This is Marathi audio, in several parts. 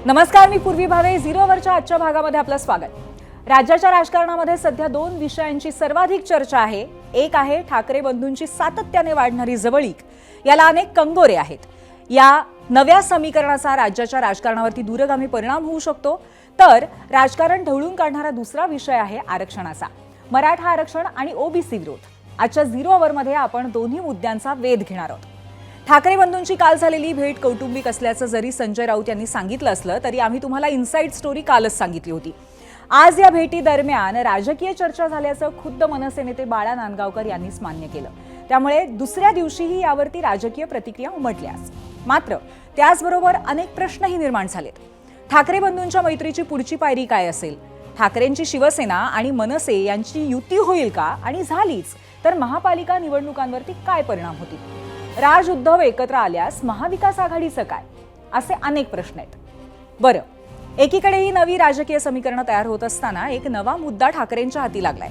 नमस्कार, मी पूर्वी भावे. झिरोवरच्या आजच्या भागामध्ये आपलं स्वागत. राज्याच्या राजकारणामध्ये सध्या दोन विषयांची सर्वाधिक चर्चा आहे. एक आहे ठाकरे बंधूंची सातत्याने वाढणारी जवळीक. याला अनेक कंगोरे आहेत. या नव्या समीकरणाचा राज्याच्या राजकारणावरती दूरगामी परिणाम होऊ शकतो. तर राजकारण ढवळून काढणारा दुसरा विषय आहे आरक्षणाचा. मराठा आरक्षण आणि ओबीसी विरोध. आजच्या झिरो अवरमध्ये आपण दोन्ही मुद्द्यांचा वेध घेणार आहोत. ठाकरे बंधूंची काल झालेली भेट कौटुंबिक असल्याचं जरी संजय राऊत यांनी सांगितलं असलं तरी आम्ही तुम्हाला इनसाइड स्टोरी कालच सांगितली होती. आज या भेटी दरम्यान राजकीय चर्चा झाल्याचं खुद्द मनसे नेते बाळा नांदगावकर यांनीच मान्य केलं. त्यामुळे दुसऱ्या दिवशीही यावरती राजकीय प्रतिक्रिया उमटल्याच. मात्र त्याचबरोबर अनेक प्रश्नही निर्माण झालेत. ठाकरे बंधूंच्या मैत्रीची पुढची पायरी काय असेल? ठाकरेंची शिवसेना आणि मनसे यांची युती होईल का? आणि झालीच तर महापालिका निवडणुकांवरती काय परिणाम होतील? राज उद्धव एकत्र आल्यास महाविकास आघाडीचं काय? असे अनेक प्रश्न आहेत. बरं, एकीकडे ही नवी राजकीय समीकरणं तयार होत असताना एक नवा मुद्दा ठाकरेंच्या हाती लागलाय.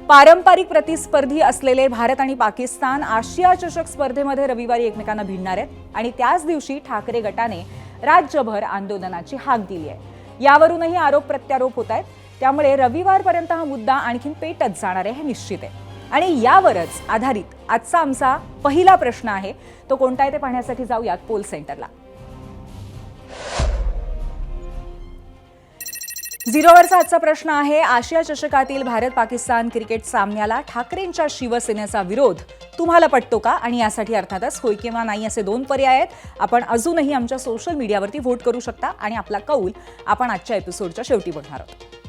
पारंपरिक प्रतिस्पर्धी असलेले भारत आणि पाकिस्तान आशिया चषक स्पर्धेमध्ये रविवारी एकमेकांना भिडणार आहेत आणि त्याच दिवशी ठाकरे गटाने राज्यभर आंदोलनाची हाक दिली आहे. यावरूनही आरोप प्रत्यारोप होत आहेत. त्यामुळे रविवारपर्यंत हा मुद्दा आणखीन पेटत जाणार आहे हे निश्चित आहे. आणि यावरच आधारित आजचा आमचा पहिला प्रश्न आहे. तो कोणता आहे ते पाहण्यासाठी जाऊयात पोल सेंटरला. झिरोवरचा आजचा प्रश्न आहे, आशिया चषकातील भारत पाकिस्तान क्रिकेट सामन्याला ठाकरेंच्या शिवसेनेचा विरोध तुम्हाला पटतो का? आणि यासाठी अर्थातच होय किंवा नाही असे दोन पर्याय आहेत. आपण अजूनही आमच्या सोशल मीडियावरती व्होट करू शकता आणि आपला कौल आपण आजच्या एपिसोडच्या शेवटी बघणार आहोत.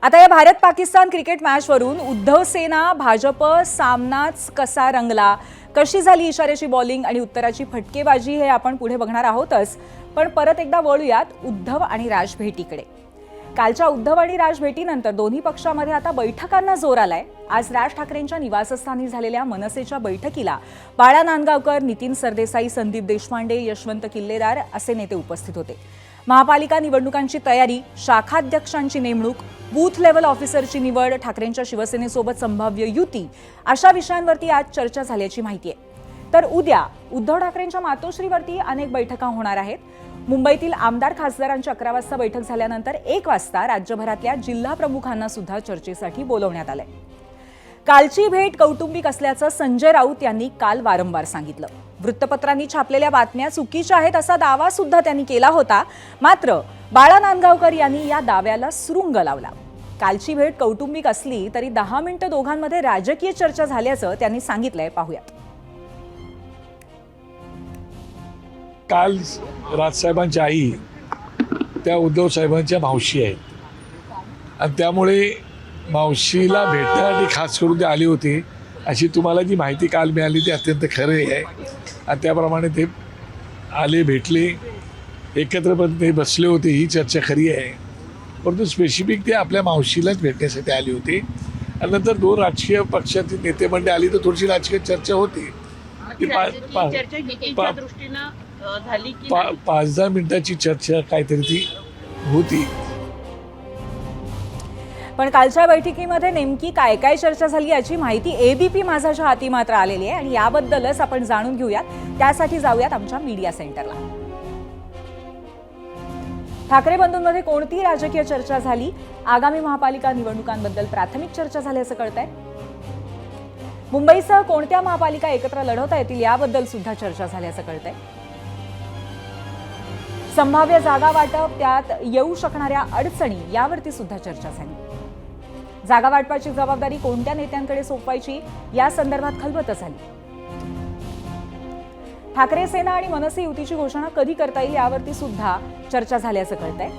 आता या भारत पाकिस्तान क्रिकेट मॅचवरून उद्धव सेना भाजप सामनाच कसा रंगला, कशी झाली इशाऱ्याची बॉलिंग आणि उत्तराची फटकेबाजी हे आपण पुढे बघणार आहोतच. पण परत एकदा वळूयात उद्धव आणि राज भेटीकडे. कालच्या उद्धव आणि राज भेटीनंतर दोन्ही पक्षामध्ये आता बैठकांना जोर आलाय. आज राज ठाकरेंच्या निवासस्थानी झालेल्या मनसेच्या बैठकीला बाळा नांदगावकर, नितीन सरदेसाई, संदीप देशपांडे, यशवंत किल्लेदार असे नेते उपस्थित होते. महापालिका निवडणुकांची तयारी, शाखाध्यक्षांची नेमणूक, बूथ लेव्हल ऑफिसरची निवड, ठाकरेंच्या शिवसेनेसोबत संभाव्य युती अशा विषयांवरती आज चर्चा झाल्याची माहिती आहे. तर उद्या उद्धव ठाकरेंच्या मातोश्रीवरती अनेक बैठका होणार आहेत. मुंबईतील आमदार खासदारांची 11 वाजता बैठक झाल्यानंतर 1 वाजता राज्यभरातल्या जिल्हा प्रमुखांना सुद्धा चर्चेसाठी बोलवण्यात आलंय. कालची भेट कौटुंबिक असल्याचं संजय राऊत यांनी काल वारंवार सांगितलं. वृत्तपत्रांनी छापलेल्या बातम्या चुकीच्या आहेत असा दावा सुद्धा त्यांनी केला होता. मात्र बाळा नांदगावकर यांनी या दाव्याला सुरुंग लावला. कालची भेट कौटुंबिक असली तरी 10 मिनिटं दोघांमध्ये राजकीय चर्चा झाल्याचं त्यांनी सांगितलंय. पाहूयात. काल राजसाहेबांच्या आई त्या उद्धव साहेबांच्या मावशी आहेत आणि त्यामुळे मावशीला भेटण्यासाठी खास करून ते आली होती अशी तुम्हाला जी माहिती काल मिळाली ती अत्यंत खरी आहे. आणि त्याप्रमाणे ते आले, भेटले, एकत्रपणे ते बसले होते, ही चर्चा खरी आहे. परंतु स्पेसिफिक ते आपल्या मावशीलाच भेटण्यासाठी आली होती. आणि नंतर 2 राजकीय पक्षातील नेते मंडळी आली तर थोडीशी राजकीय चर्चा होती. 5-10 मिनिटाची चर्चा काहीतरी ती होती. पण कालच्या बैठकीमध्ये नेमकी काय काय चर्चा झाली याची माहिती एबीपी माझाच्या हाती मात्र आलेली आहे आणि याबद्दलच आपण जाणून घेऊयात. त्यासाठी जाऊयात आमच्या मीडिया सेंटरला. ठाकरे बंधूंमध्ये कोणती राजकीय चर्चा झाली? आगामी महापालिका निवडणुकांबद्दल प्राथमिक चर्चा झाल्याचं कळतंय. मुंबईसह कोणत्या महापालिका एकत्र लढवता येतील याबद्दल सुद्धा चर्चा झाल्याचं कळतंय. संभाव्य जागा वाटप, त्यात येऊ शकणाऱ्या अडचणी यावरती सुद्धा चर्चा झाली. जागा वाटपाची जबाबदारी कोणत्या नेत्यांकडे सोपवायची या संदर्भात खलबतं झाली. ठाकरे सेना आणि मनसे युतीची घोषणा कधी करता येईल यावरती सुद्धा चर्चा झाल्याचं कळतंय.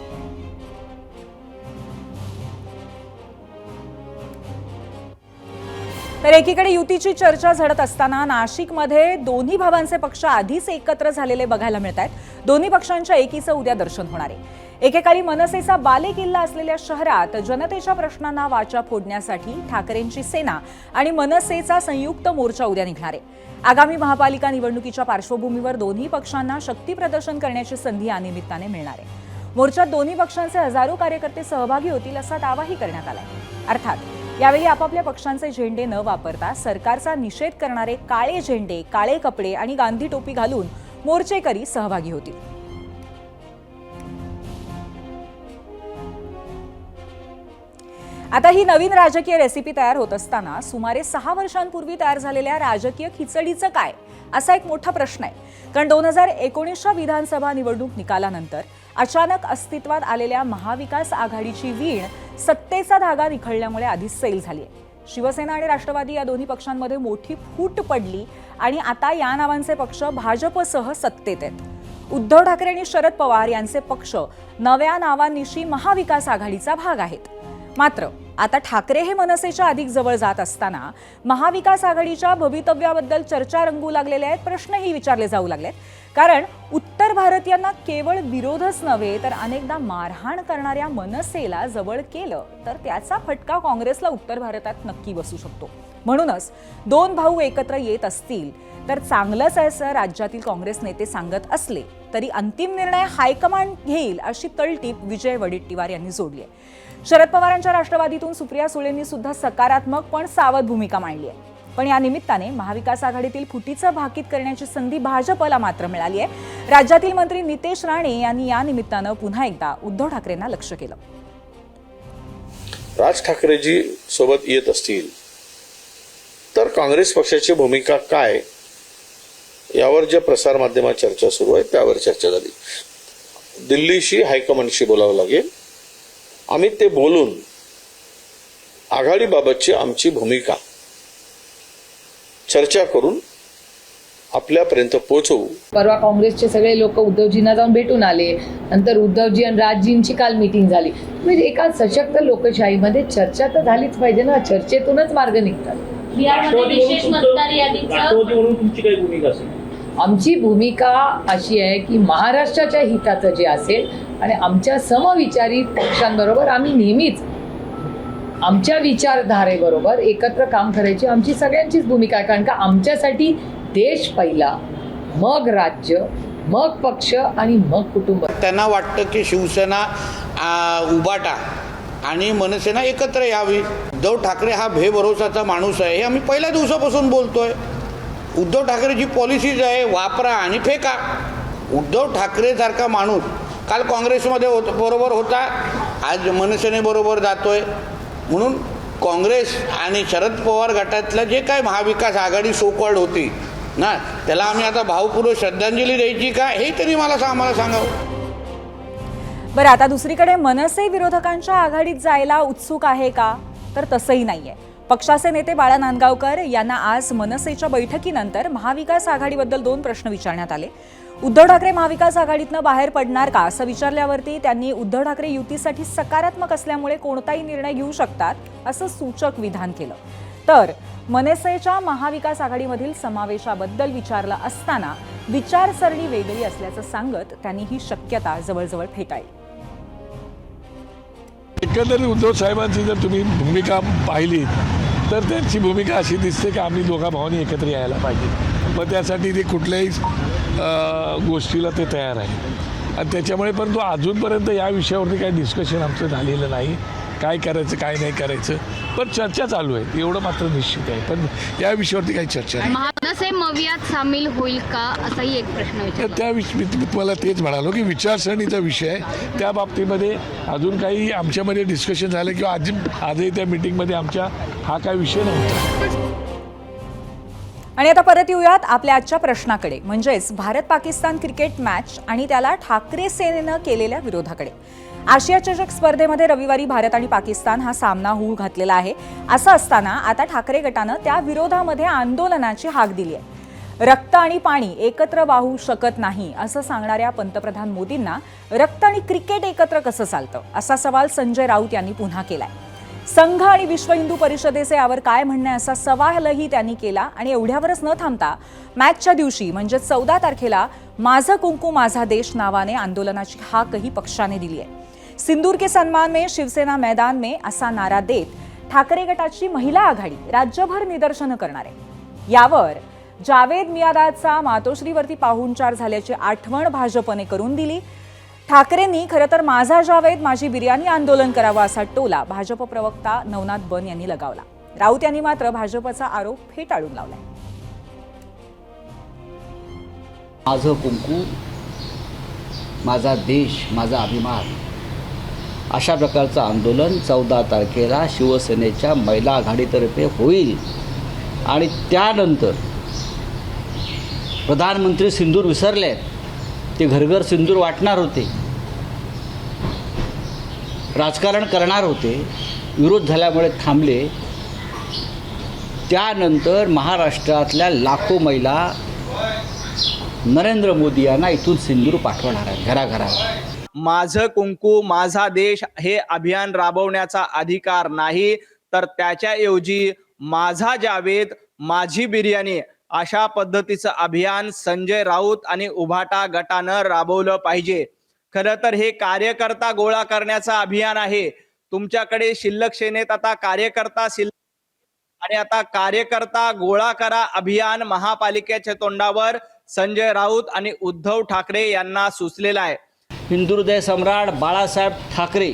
तर एकीकडे युतीची चर्चा झडत असताना नाशिकमध्ये दोन्ही भावांचे पक्ष आधीच एकत्र झालेले बघायला मिळत आहेत. दोन्ही पक्षांच्या एकीचं उद्या दर्शन होणार आहे. एकेकाळी मनसेचा बालेकिल्ला असलेल्या शहरात जनतेच्या प्रश्नांना वाचा फोडण्यासाठी ठाकरेंची सेना आणि मनसेचा संयुक्त मोर्चा उद्या निघणार आहे. आगामी महापालिका निवडणुकीच्या पार्श्वभूमीवर दोन्ही पक्षांना शक्ती प्रदर्शन करण्याची संधी या निमित्ताने मिळणार आहे. मोर्चात दोन्ही पक्षांचे हजारो कार्यकर्ते सहभागी होतील असा दावाही करण्यात आलाय. अर्थात यावेळी आपापल्या पक्षांचे झेंडे न वापरता सरकारचा निषेध करणारे काळे झेंडे, काळे कपडे आणि गांधी टोपी घालून मोर्चेकरी सहभागी होतील. आता ही नवीन राजकीय रेसिपी तयार होत असताना सुमारे 6 वर्षांपूर्वी तयार झालेल्या राजकीय खिचडीचं काय, असा एक मोठा प्रश्न आहे. कारण 2019च्या विधानसभा निवडणूक निकालानंतर अचानक अस्तित्वात आलेल्या महाविकास आघाडीची वीण सत्तेचा धागा निखळल्यामुळे आधीच सैल झाली आहे. शिवसेना आणि राष्ट्रवादी या दोन्ही पक्षांमध्ये मोठी फूट पडली आणि आता या नावांचे पक्ष भाजपसह सत्तेत आहेत. उद्धव ठाकरे आणि शरद पवार यांचे पक्ष नव्या नावांनिशी महाविकास आघाडीचा भाग आहेत. मात्र आता ठाकरे हे मनसेच्या अधिक जवळ जात असताना महाविकास आघाडीच्या भवितव्याबद्दल चर्चा रंगू लागलेल्या आहेत, प्रश्नही विचारले जाऊ लागलेत. कारण उत्तर भारतीयांना केवळ विरोधच नव्हे तर अनेकदा मारहाण करणाऱ्या मनसेला जवळ केलं तर त्याचा फटका काँग्रेसला उत्तर भारतात नक्की बसू शकतो. म्हणूनच दोन भाऊ एकत्र येत असतील तर चांगलंच असं राज्यातील काँग्रेस नेते सांगत असले तरी अंतिम निर्णय हायकमांड घेईल अशी तळटीप विजय वडेट्टीवार यांनी जोडली आहे. शरद पवारांच्या राष्ट्रवादीतून सुप्रिया सुळेंनी सुद्धा सकारात्मक पण सावध भूमिका मांडली आहे. पण या निमित्ताने महाविकास आघाडीतील फुटीचं भाकीत करण्याची संधी भाजपला मात्र मिळाली आहे. राज्यातील मंत्री नितेश राणे यांनी या निमित्तानं पुन्हा एकदा उद्धव ठाकरेंना लक्ष्य केलं. राज ठाकरेजी सोबत येत असतील तर काँग्रेस पक्षाची भूमिका काय यावर ज्या प्रसारमाध्यमात चर्चा सुरू आहे त्यावर चर्चा झाली. दिल्लीशी हायकमांडशी बोलावं लागेल. आम्ही ते बोलून आघाडीबाबतची आमची भूमिका चर्चा करून आपल्यापर्यंत पोहोचवू. परवा काँग्रेसचे सगळे लोक उद्धवजींना जाऊन भेटून आले. नंतर उद्धवजी आणि राजजींची काल मीटिंग झाली. म्हणजे एका सशक्त लोकशाहीमध्ये चर्चा तर झालीच पाहिजे ना. चर्चेतूनच मार्ग निघतात. राष्ट्रवादी म्हणून तुमची काय भूमिका असेल? आमची भूमिका अशी आहे की महाराष्ट्राच्या हिताचं जे असेल आणि आमच्या समविचारी पक्षांबरोबर आम्ही नेहमीच आमच्या विचारधारेबरोबर एकत्र काम करायची आमची सगळ्यांचीच भूमिका आहे. कारण का आमच्यासाठी देश पहिला, मग राज्य, मग पक्ष आणि मग कुटुंब. त्यांना वाटतं की शिवसेना, उबाटा आणि मनसेना एकत्र यावी. उद्धव ठाकरे हा भेभरोसाचा माणूस आहे, हे आम्ही पहिल्या दिवसापासून बोलतोय. उद्धव ठाकरेची पॉलिसीज आहे, वापरा आणि फेका. उद्धव ठाकरेसारखा माणूस काल काँग्रेसमध्ये बरोबर होता, आज मनसेनेबरोबर जातोय. म्हणून काँग्रेस आणि शरद पवार गटातलं जे काय महाविकास आघाडी सोकॉल्ड होती ना, त्याला आम्ही आता भावपूर्वक श्रद्धांजली द्यायची का हे तरी आम्हाला सांगावं. बरं, आता दुसरीकडे मनसे विरोधकांच्या आघाडीत जायला उत्सुक आहे का, तर तसंही नाहीये. पक्षाचे नेते बाळा नांदगावकर यांना आज मनसेच्या बैठकीनंतर महाविकास आघाडीबद्दल 2 प्रश्न विचारण्यात आले. उद्धव ठाकरे महाविकास आघाडीतनं बाहेर पडणार का असं विचारल्यावरती त्यांनी उद्धव ठाकरे युतीसाठी सकारात्मक असल्यामुळे कोणताही निर्णय घेऊ शकतात असं सूचक विधान केलं. तर मनसेच्या महाविकास आघाडीमधील समावेशाबद्दल विचारलं असताना विचारसरणी वेगळी असल्याचं सांगत त्यांनी ही शक्यता जवळजवळ फेटाळली. एकंदरीत उद्धव साहेबांची जर तुम्ही भूमिका पाहिली तर त्यांची भूमिका अशी दिसते की आम्ही दोघा भावांनी एकत्र यायला पाहिजे. मग त्यासाठी ते कुठल्याही गोष्टीला ते तयार आहे आणि त्याच्यामुळे परंतु अजूनपर्यंत या विषयावरती काही डिस्कशन आमचं झालेलं नाही. काय करायचं काय नाही करायचं पण चर्चा चालू आहे एवढं मात्र निश्चित आहे. पण या विषयावरती काही चर्चा नाही. मनसे मवियात सामील होईल का असाही एक प्रश्न विचारला. त्या मी तुम्हाला तेच म्हणालो की विचारसरणीचा विषय आहे. त्या बाबतीमध्ये अजून काही आमच्यामध्ये डिस्कशन झालं किंवा आजही त्या मीटिंगमध्ये आमच्या हा काय विषय नव्हता. आणि आता परत येऊयात आपल्या आजच्या प्रश्नाकडे, म्हणजेच भारत पाकिस्तान क्रिकेट मॅच आणि त्याला ठाकरे सेनेनं केलेल्या विरोधाकडे. आशिया चषक स्पर्धेमध्ये रविवारी भारत आणि पाकिस्तान हा सामना होऊ घातलेला आहे. असं असताना आता ठाकरे गटानं त्या विरोधामध्ये आंदोलनाची हाक दिली आहे. रक्त आणि पाणी एकत्र वाहू शकत नाही असं सांगणाऱ्या पंतप्रधान मोदींना रक्त आणि क्रिकेट एकत्र कसं चालतं असा सवाल संजय राऊत यांनी पुन्हा केलाय. संघ आणि विश्व हिंदू परिषदेचे यावर काय म्हणणे असा सवालही त्यांनी केला. आणि एवढ्यावरच न थांबता मॅचच्या दिवशी म्हणजे 14 तारखेला माझं कुंकू माझा देश नावाने आंदोलनाची हाकही पक्षाने दिली आहे. सिंदूर के सन्मान में शिवसेना मैदान में असा नारा देत ठाकरे गटाची महिला आघाडी राज्यभर निदर्शनं करणार आहे. यावर जावेद मियादादचा मातोश्रीवरती पाहुणचार झाल्याची आठवण भाजपने करून दिली. ठाकरेंनी खरं तर माझा जावेद माझी बिर्याणी आंदोलन करावं असा टोला भाजप प्रवक्ता नवनाथ बन यांनी लगावला. राऊत यांनी मात्र भाजपचा आरोप फेटाळून लावलाय. माझं कुंकू, माझा देश, माझा अभिमान अशा प्रकारचं आंदोलन 14 तारखेला शिवसेनेच्या महिला आघाडीतर्फे होईल आणि त्यानंतर प्रधानमंत्री सिंदूर विसरले आहेत, ते घरघर सिंदूर वाटणार होते, राजकारण करणार होते, विरोध झाल्यामुळे थांबले. त्यानंतर महाराष्ट्रातल्या लाखो महिला नरेंद्र मोदी यांना इथून सिंदूर पाठवणार आहेत घराघरात. माझं कुंकू माझा देश हे अभियान राबवण्याचा अधिकार नाही, तर त्याच्याऐवजी माझा जावेद माझी बिर्याणी अशा पद्धतीचं अभियान संजय राऊत आणि उभाटा गटानं राबवलं पाहिजे. खरं तर हे कार्यकर्ता गोळा करण्याचं अभियान आहे. तुमच्याकडे शिल्लक सेनेत आता कार्यकर्ता आणि आता कार्यकर्ता गोळा करा अभियान महापालिकेच्या तोंडावर संजय राऊत आणि उद्धव ठाकरे यांना सुचलेलं आहे. हिंदुहृदय सम्राट बाळासाहेब ठाकरे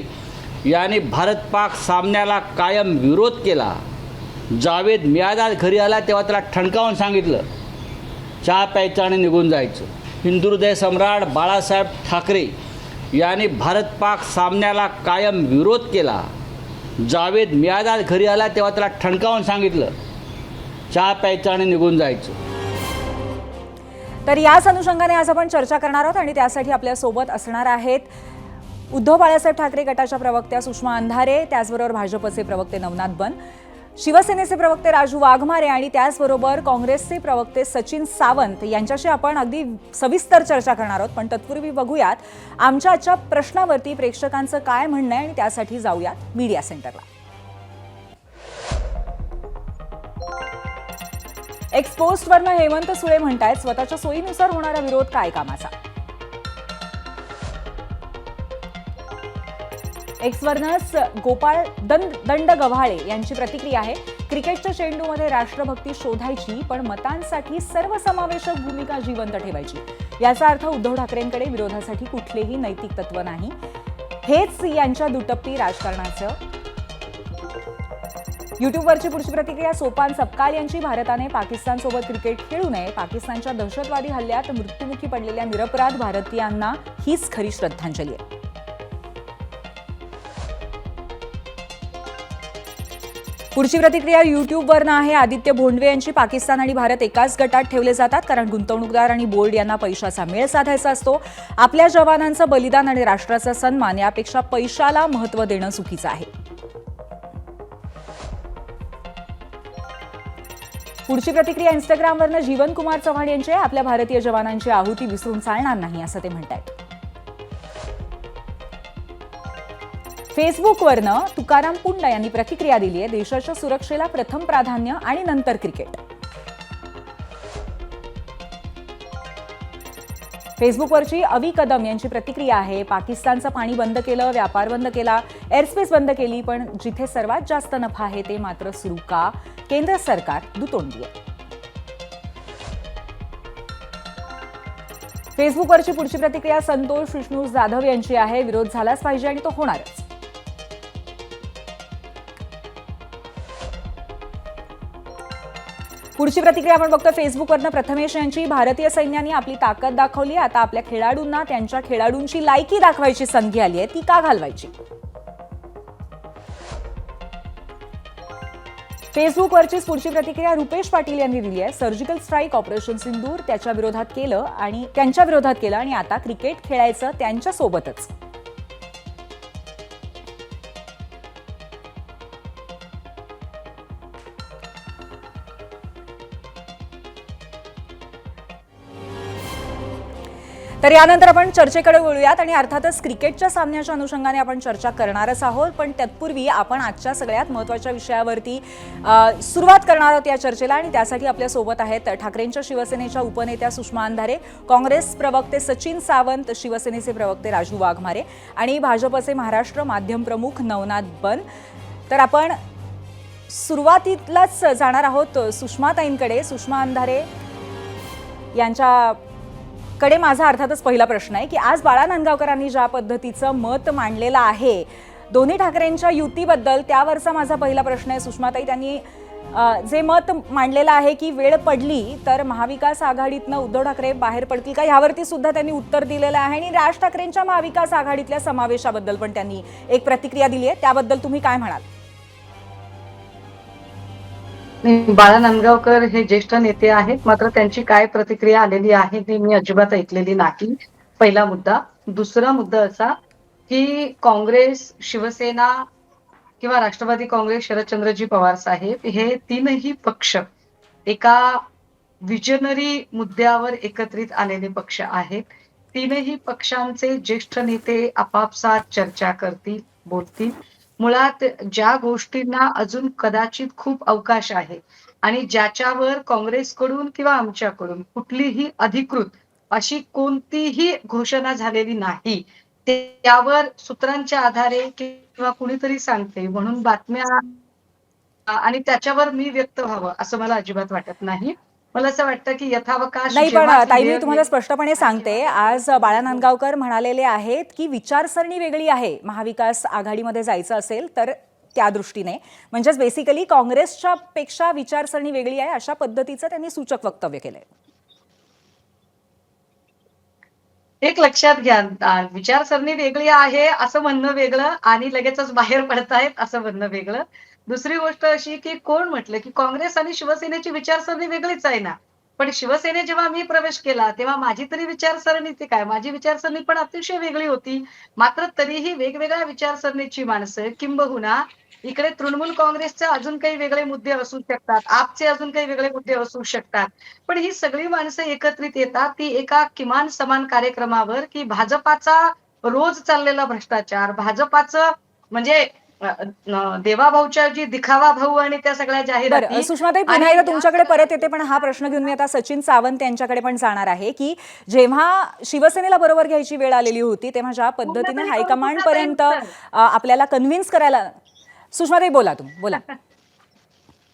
यांनी भारत पाक सामन्याला कायम विरोध केला. जावेद मियादाद घरी आला तेव्हा त्याला ठणकावून सांगितलं चहा प्यायचं आणि निघून जायचं. हिंदुहृदय सम्राट बाळासाहेब ठाकरे यांनी भारत पाक सामन्याला कायम विरोध केला. जावेद मियादाद घरी आला तेव्हा त्याला ठणकावून सांगितलं चहा प्यायचं आणि निघून जायचं. तर याच अनुषंगाने आज आपण चर्चा करणार आहोत आणि त्यासाठी आपल्या सोबत असणार आहेत उद्धव बाळासाहेब ठाकरे गटाच्या प्रवक्त्या सुषमा अंधारे, त्याचबरोबर भाजपचे प्रवक्ते नवनाथ बन, शिवसेनेचे प्रवक्ते राजू वाघमारे आणि त्याचबरोबर काँग्रेसचे प्रवक्ते सचिन सावंत यांच्याशी आपण अगदी सविस्तर चर्चा करणार आहोत. पण तत्पूर्वी बघूयात आमच्या आजच्या प्रश्नावरती प्रेक्षकांचं काय म्हणणं आहे आणि त्यासाठी जाऊयात मीडिया सेंटरला. एक्सपोस्टवरनं हेमंत सुळे म्हणतायत स्वतःच्या सोयीनुसार होणारा विरोध काय कामाचा. एक्सवरनच गोपाळ दंड गव्हाळे यांची प्रतिक्रिया आहे. क्रिकेटच्या चेंडूमध्ये राष्ट्रभक्ती शोधायची, पण मतांसाठी सर्वसमावेशक भूमिका जिवंत ठेवायची. याचा अर्थ उद्धव ठाकरेंकडे विरोधासाठी कुठलेही नैतिक तत्व नाही. हेच यांच्या दुटप्पी राजकारणाचं. युट्यूबवरची पुढची प्रतिक्रिया सोपान सपकाल यांची. भारताने पाकिस्तानसोबत क्रिकेट खेळू नये. पाकिस्तानच्या दहशतवादी हल्ल्यात मृत्युमुखी पडलेल्या निरपराध भारतीयांना हीच खरी श्रद्धांजली आहे. पुढची प्रतिक्रिया युट्यूबवरनं आहे. आदित्य भोंडवे यांची. पाकिस्तान आणि भारत एकाच गटात ठेवले जातात कारण गुंतवणूकदार आणि बोर्ड यांना पैशाचा मेळ साधायचा असतो. आपल्या जवानांचं बलिदान आणि राष्ट्राचा सन्मान यापेक्षा पैशाला महत्त्व देणं चुकीचं आहे. पुढची प्रतिक्रिया इंस्टाग्रामवरनं जीवन कुमार चव्हाण यांची. आपल्या भारतीय जवानांची आहुती विसरून चालणार नाही असं ते म्हणतायत. फेसबुकवरनं तुकाराम पुंडा यांनी प्रतिक्रिया दिली आहे. देशाच्या सुरक्षेला प्रथम प्राधान्य आणि नंतर क्रिकेट. फेसबुकवरची अवी कदम यांची प्रतिक्रिया आहे. पाकिस्तानचं पाणी बंद केलं, व्यापार बंद केला, एअरस्पेस बंद केली, पण जिथे सर्वात जास्त नफा आहे ते मात्र सुरू का? केंद्र सरकार दुतोंडी आहे. फेसबुकवरची पुढची प्रतिक्रिया संतोष विष्णू जाधव यांची आहे. विरोध झालाच पाहिजे आणि तो होणारच. पुढची प्रतिक्रिया आपण बघतो फेसबुकवरनं प्रथमेश यांची. भारतीय सैन्याने आपली ताकद दाखवली, आता आपल्या खेळाडूंना त्यांच्या खेळाडूंची लायकी दाखवायची संधी आली आहे, ती का घालवायची? फेसबुकवरचीच पुढची प्रतिक्रिया रुपेश पाटील यांनी दिली आहे. सर्जिकल स्ट्राईक ऑपरेशन सिंदूर त्यांच्या विरोधात केलं आणि आता क्रिकेट खेळायचं त्यांच्यासोबतच. तर यानंतर आपण चर्चेकडे वळूयात आणि अर्थातच क्रिकेटच्या सामन्याच्या अनुषंगाने आपण चर्चा करणारच आहोत. पण तत्पूर्वी आपण आजच्या सगळ्यात महत्त्वाच्या विषयावरती सुरुवात करणार आहोत या चर्चेला आणि त्यासाठी आपल्यासोबत आहेत ठाकरेंच्या शिवसेनेच्या उपनेत्या सुषमा अंधारे, काँग्रेस प्रवक्ते सचिन सावंत, शिवसेनेचे प्रवक्ते राजू वाघमारे आणि भाजपचे महाराष्ट्र माध्यम प्रमुख नवनाथ बन. तर आपण सुरुवातीलाच जाणार आहोत सुषमाताईंकडे. सुषमा अंधारे यांच्याकडे माझा अर्थातच पहिला प्रश्न आहे की आज बाळा नांदगावकरांनी ज्या पद्धतीचं मत मांडलेलं आहे दोन्ही ठाकरेंच्या युतीबद्दल, त्यावरचा माझा पहिला प्रश्न आहे. सुषमाताई, त्यांनी जे मत मांडलेलं आहे की वेळ पडली तर महाविकास आघाडीतनं उद्धव ठाकरे बाहेर पडतील का, यावरती सुद्धा त्यांनी उत्तर दिलेलं आहे. आणि राज ठाकरेंच्या महाविकास आघाडीतल्या समावेशाबद्दल पण त्यांनी एक प्रतिक्रिया दिली आहे. त्याबद्दल तुम्ही काय म्हणाल? बाळा नांदगावकर हे ज्येष्ठ नेते आहेत, मात्र त्यांची काय प्रतिक्रिया आलेली आहे ती मी अजिबात ऐकलेली नाही. पहिला मुद्दा. दुसरा मुद्दा असा की काँग्रेस, शिवसेना किंवा राष्ट्रवादी काँग्रेस, शरदचंद्रजी पवार साहेब हे तीनही पक्ष एका विजनरी मुद्द्यावर एकत्रित आलेले पक्ष आहेत. तीनही पक्षांचे ज्येष्ठ नेते आपापसात चर्चा करतील, बोलतील. मुळात ज्या गोष्टींना अजून कदाचित खूप अवकाश आहे आणि ज्याच्यावर काँग्रेसकडून किंवा आमच्याकडून कुठलीही अधिकृत अशी कोणतीही घोषणा झालेली नाही, त्यावर सूत्रांच्या आधारे किंवा कुणीतरी सांगते म्हणून बातम्या आणि त्याच्यावर मी व्यक्त व्हावं असं मला अजिबात वाटत नाही. मला असं वाटतं की यथावकाश नाही, पण जेव्हा ताई मी वेळ तुम्हाला स्पष्टपणे सांगते, आज बाळा नांदगावकर म्हणालेले आहेत की विचारसरणी वेगळी आहे. महाविकास आघाडीमध्ये जायचं असेल तर त्या दृष्टीने, म्हणजेच बेसिकली काँग्रेसच्या पेक्षा विचारसरणी वेगळी आहे, अशा पद्धतीचं त्यांनी सूचक वक्तव्य केलंय. एक लक्षात घ्या, विचारसरणी वेगळी आहे असं म्हणणं वेगळं आणि लगेचच बाहेर पडतायत असं म्हणणं वेगळं. दुसरी गोष्ट अशी की कोण म्हटलं की काँग्रेस आणि शिवसेनेची विचारसरणी वेगळीच आहे ना, पण शिवसेने जेव्हा मी प्रवेश केला तेव्हा माझी तरी विचारसरणी ती काय, माझी विचारसरणी पण अतिशय वेगळी होती. मात्र तरीही वेगवेगळ्या विचारसरणीची माणसं, किंबहुना इकडे तृणमूल काँग्रेसचे अजून काही वेगळे मुद्दे असू शकतात, आपचे अजून काही वेगळे मुद्दे असू शकतात, पण ही सगळी माणसं एकत्रित येतात ती एका किमान समान कार्यक्रमावर की भाजपाचा रोज चाललेला भ्रष्टाचार, भाजपाचं म्हणजे देवाभाऊच्या जी दिखावा भाऊ आणि त्या सगळ्या जाहिराती. सुषमाताई, पुन्हा एकदा तुमच्याकडे परत येते, पण हा प्रश्न घेऊन मी आता सचिन सावंत यांच्याकडे पण जाणार आहे की जेव्हा शिवसेनेला बरोबर घ्यायची वेळ आलेली होती तेव्हा ज्या पद्धतीने हायकमांड पर्यंत आपल्याला कन्व्हिन्स करायला. सुषमाताई बोला, तुम्ही बोला.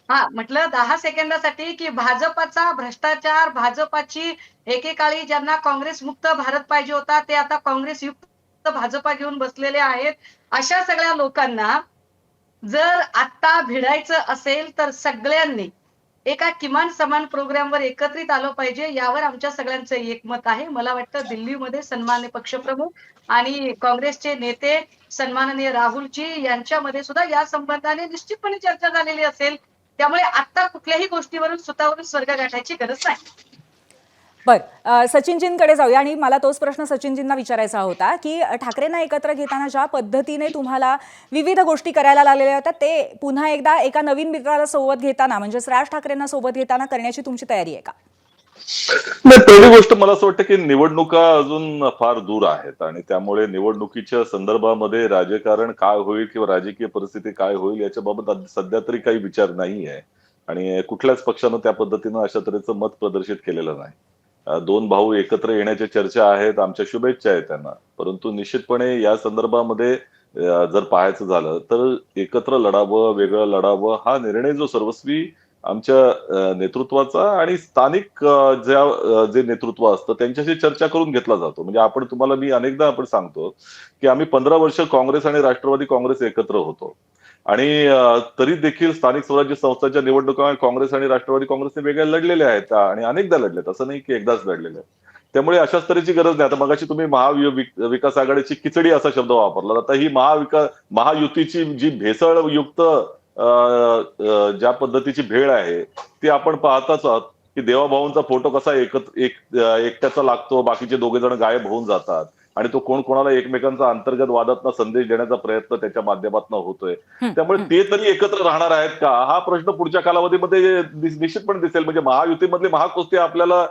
हा, म्हटलं 10 सेकंदासाठी की भाजपाचा भ्रष्टाचार, भाजपाची एकेकाळी ज्यांना काँग्रेस मुक्त भारत पाहिजे होता ते आता काँग्रेस युक्त भाजपा घेऊन बसलेले आहेत. अशा सगळ्या लोकांना जर आता भिडायचं असेल तर सगळ्यांनी एका किमान समान प्रोग्रामवर एकत्रित आलं पाहिजे, यावर आमच्या सगळ्यांचं एकमत आहे. मला वाटतं दिल्लीमध्ये सन्माननीय पक्षप्रमुख आणि काँग्रेसचे नेते सन्माननीय राहुलजी यांच्यामध्ये सुद्धा या संबंधाने निश्चितपणे चर्चा झालेली असेल. त्यामुळे आता कुठल्याही गोष्टीवरून स्वतःवरून स्वर्ग गाठायची गरज नाही. सचिनजींकडे जाऊया आणि मला तोच प्रश्न सचिनजींना विचारायचा होता की ठाकरेंना एकत्र घेताना ज्या पद्धतीने तुम्हाला विविध गोष्टी करायला लागलेल्या होत्या ते पुन्हा एकदा एका नवीन मित्राला सोबत घेताना, म्हणजेच राज ठाकरेंना सोबत घेताना करण्याची तुमची तयारी आहे का? नाही, पहिली गोष्ट मला असं वाटतं की निवडणुका अजून फार दूर आहेत आणि त्यामुळे निवडणुकीच्या संदर्भामध्ये राजकारण काय होईल किंवा राजकीय परिस्थिती काय होईल याच्याबाबत सध्या तरी काही विचार नाही आहे आणि कुठल्याच पक्षानं त्या पद्धतीनं अशा तऱ्हेचं मत प्रदर्शित केलेलं नाही. दोन भाऊ एकत्र येण्याच्या चर्चा आहेत, आमच्या शुभेच्छा आहेत त्यांना, परंतु निश्चितपणे या संदर्भामध्ये जर पाहायचं झालं तर एकत्र लढावं, वेगळं लढावं हा निर्णय जो सर्वस्वी आमच्या नेतृत्वाचा आणि स्थानिक जे नेतृत्व असतं त्यांच्याशी चर्चा करून घेतला जातो. म्हणजे तुम्हाला मी अनेकदा सांगतो की आम्ही 15 वर्ष काँग्रेस आणि राष्ट्रवादी काँग्रेस एकत्र होतो आणि तरी देखील स्थानिक स्वराज्य संस्थांच्या निवडणुका काँग्रेस आणि राष्ट्रवादी काँग्रेसने वेगळ्या लढलेल्या आहेत आणि अनेकदा लढलेत, असं नाही की एकदाच लढलेले आहेत. त्यामुळे अशाच तऱ्हेची गरज नाही. आता मगाशी तुम्ही महाविकास आघाडीची खिचडी असा शब्द वापरला, आता ही महायुतीची जी भेसळयुक्त ज्या पद्धतीची भेळ आहे ती आपण पाहताच आहोत की देवाभाऊंचा फोटो कसा एकट्याचा लागतो, बाकीचे दोघे जण गायब होऊन जातात आणि तो कोणाला एकमेकांचा अंतर्गत वादातला संदेश देण्याचा प्रयत्न त्याच्या माध्यमातून होतोय. त्यामुळे ते तरी एकत्र राहणार आहेत का हा प्रश्न पुढच्या कालावधीमध्ये निश्चितपणे दिसेल. म्हणजे महायुतीमधली महाकुस्ती आपल्याला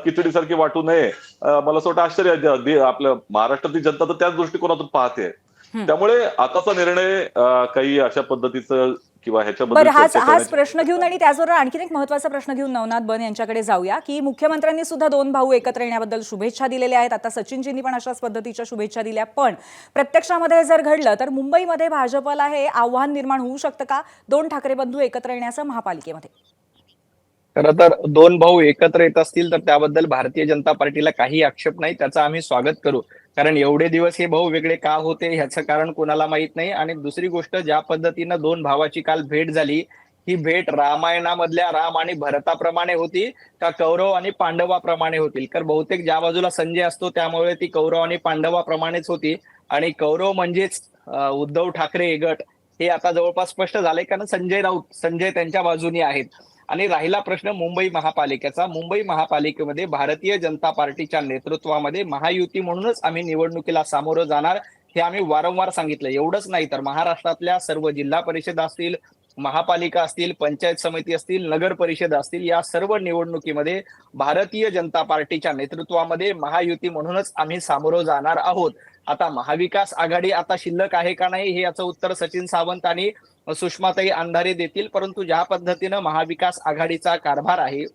खिचडीसारखी वाटू नये, मला असं वाटतं आश्चर्य आपल्या महाराष्ट्रातली जनता तर त्याच दृष्टिकोनातून पाहते. त्यामुळे आताचा निर्णय काही अशा पद्धतीचं किंवा ह्याच्याबद्दल हाच प्रश्न घेऊन आणि त्याचबरोबर आणखीन एक महत्त्वाचा प्रश्न घेऊन नवनाथ बन यांच्याकडे जाऊया की मुख्यमंत्र्यांनी सुद्धा दोन भाऊ एकत्र येण्याबद्दल शुभेच्छा दिलेल्या आहेत. आता सचिनजींनी पण अशाच पद्धतीच्या शुभेच्छा दिल्या, पण प्रत्यक्षामध्ये जर घडलं तर मुंबईमध्ये भाजपला हे आव्हान निर्माण होऊ शकतं का दोन ठाकरे बंधू एकत्र येण्याचं महापालिकेमध्ये? खरं तर दोन भाऊ एकत्र येत असतील तर त्याबद्दल भारतीय जनता पार्टीला काही आक्षेप नाही, त्याचं आम्ही स्वागत करू. कारण एवढे दिवस हे भाऊ वेगळे का होते ह्याचं कारण कोणाला माहित नाही. आणि दुसरी गोष्ट, ज्या पद्धतीनं दोन भावाची काल भेट झाली ही भेट रामायणामधल्या राम आणि भरताप्रमाणे होती का कौरव आणि पांडवाप्रमाणे होतील? तर बहुतेक ज्या बाजूला संजय असतो त्यामुळे ती कौरव आणि पांडवाप्रमाणेच होती. आणि कौरव म्हणजेच उद्धव ठाकरे गट हे आता जवळपास स्पष्ट झालंय, कारण संजय त्यांच्या बाजूनी आहेत. आणि राहिला प्रश्न मुंबई महापालिकेचा. मुंबई महापालिकेमध्ये भारतीय जनता पार्टीच्या नेतृत्वामध्ये महायुती म्हणूनच आम्ही निवडणुकीला सामोरं जाणार, हे आम्ही वारंवार सांगितलं. एवढंच नाही तर महाराष्ट्रातल्या सर्व जिल्हा परिषद असतील, महापालिका असतील, पंचायत समिती असतील, नगर परिषद असतील, या सर्व निवडणुकीमध्ये भारतीय जनता पार्टीच्या नेतृत्वामध्ये महायुती म्हणूनच आम्ही सामोरं जाणार आहोत. आता महाविकास आघाडी आता शिल्लक आहे का नाही हे याचं उत्तर सचिन सावंत आणि सुषमाताई अंधारे देतील. परंतु ज्या पद्धतीनं महाविकास आघाडीचा कारभार आहे,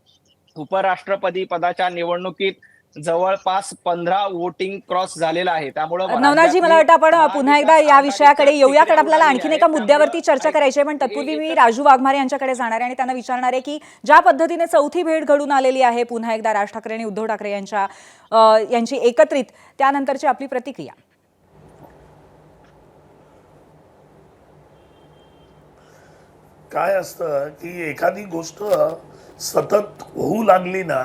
उपराष्ट्रपती पदाच्या निवडणुकीत जवळपास 15 वोटिंग क्रॉस झालेला आहे. त्यामुळे नवनाथजी, मला वाटतं आपण पुन्हा एकदा या विषयाकडे येऊया, कारण आपल्याला आणखीन एका मुद्द्यावरती चर्चा करायची आहे. पण तत्पूर्वी मी राजू वाघमारे यांच्याकडे जाणार आहे आणि त्यांना विचारणार आहे की ज्या पद्धतीने चौथी भेट घडून आलेली आहे पुन्हा एकदा राज ठाकरे आणि उद्धव ठाकरे यांची एकत्रित, त्यानंतरची आपली प्रतिक्रिया. काय असतं की एखादी गोष्ट सतत होऊ लागली ना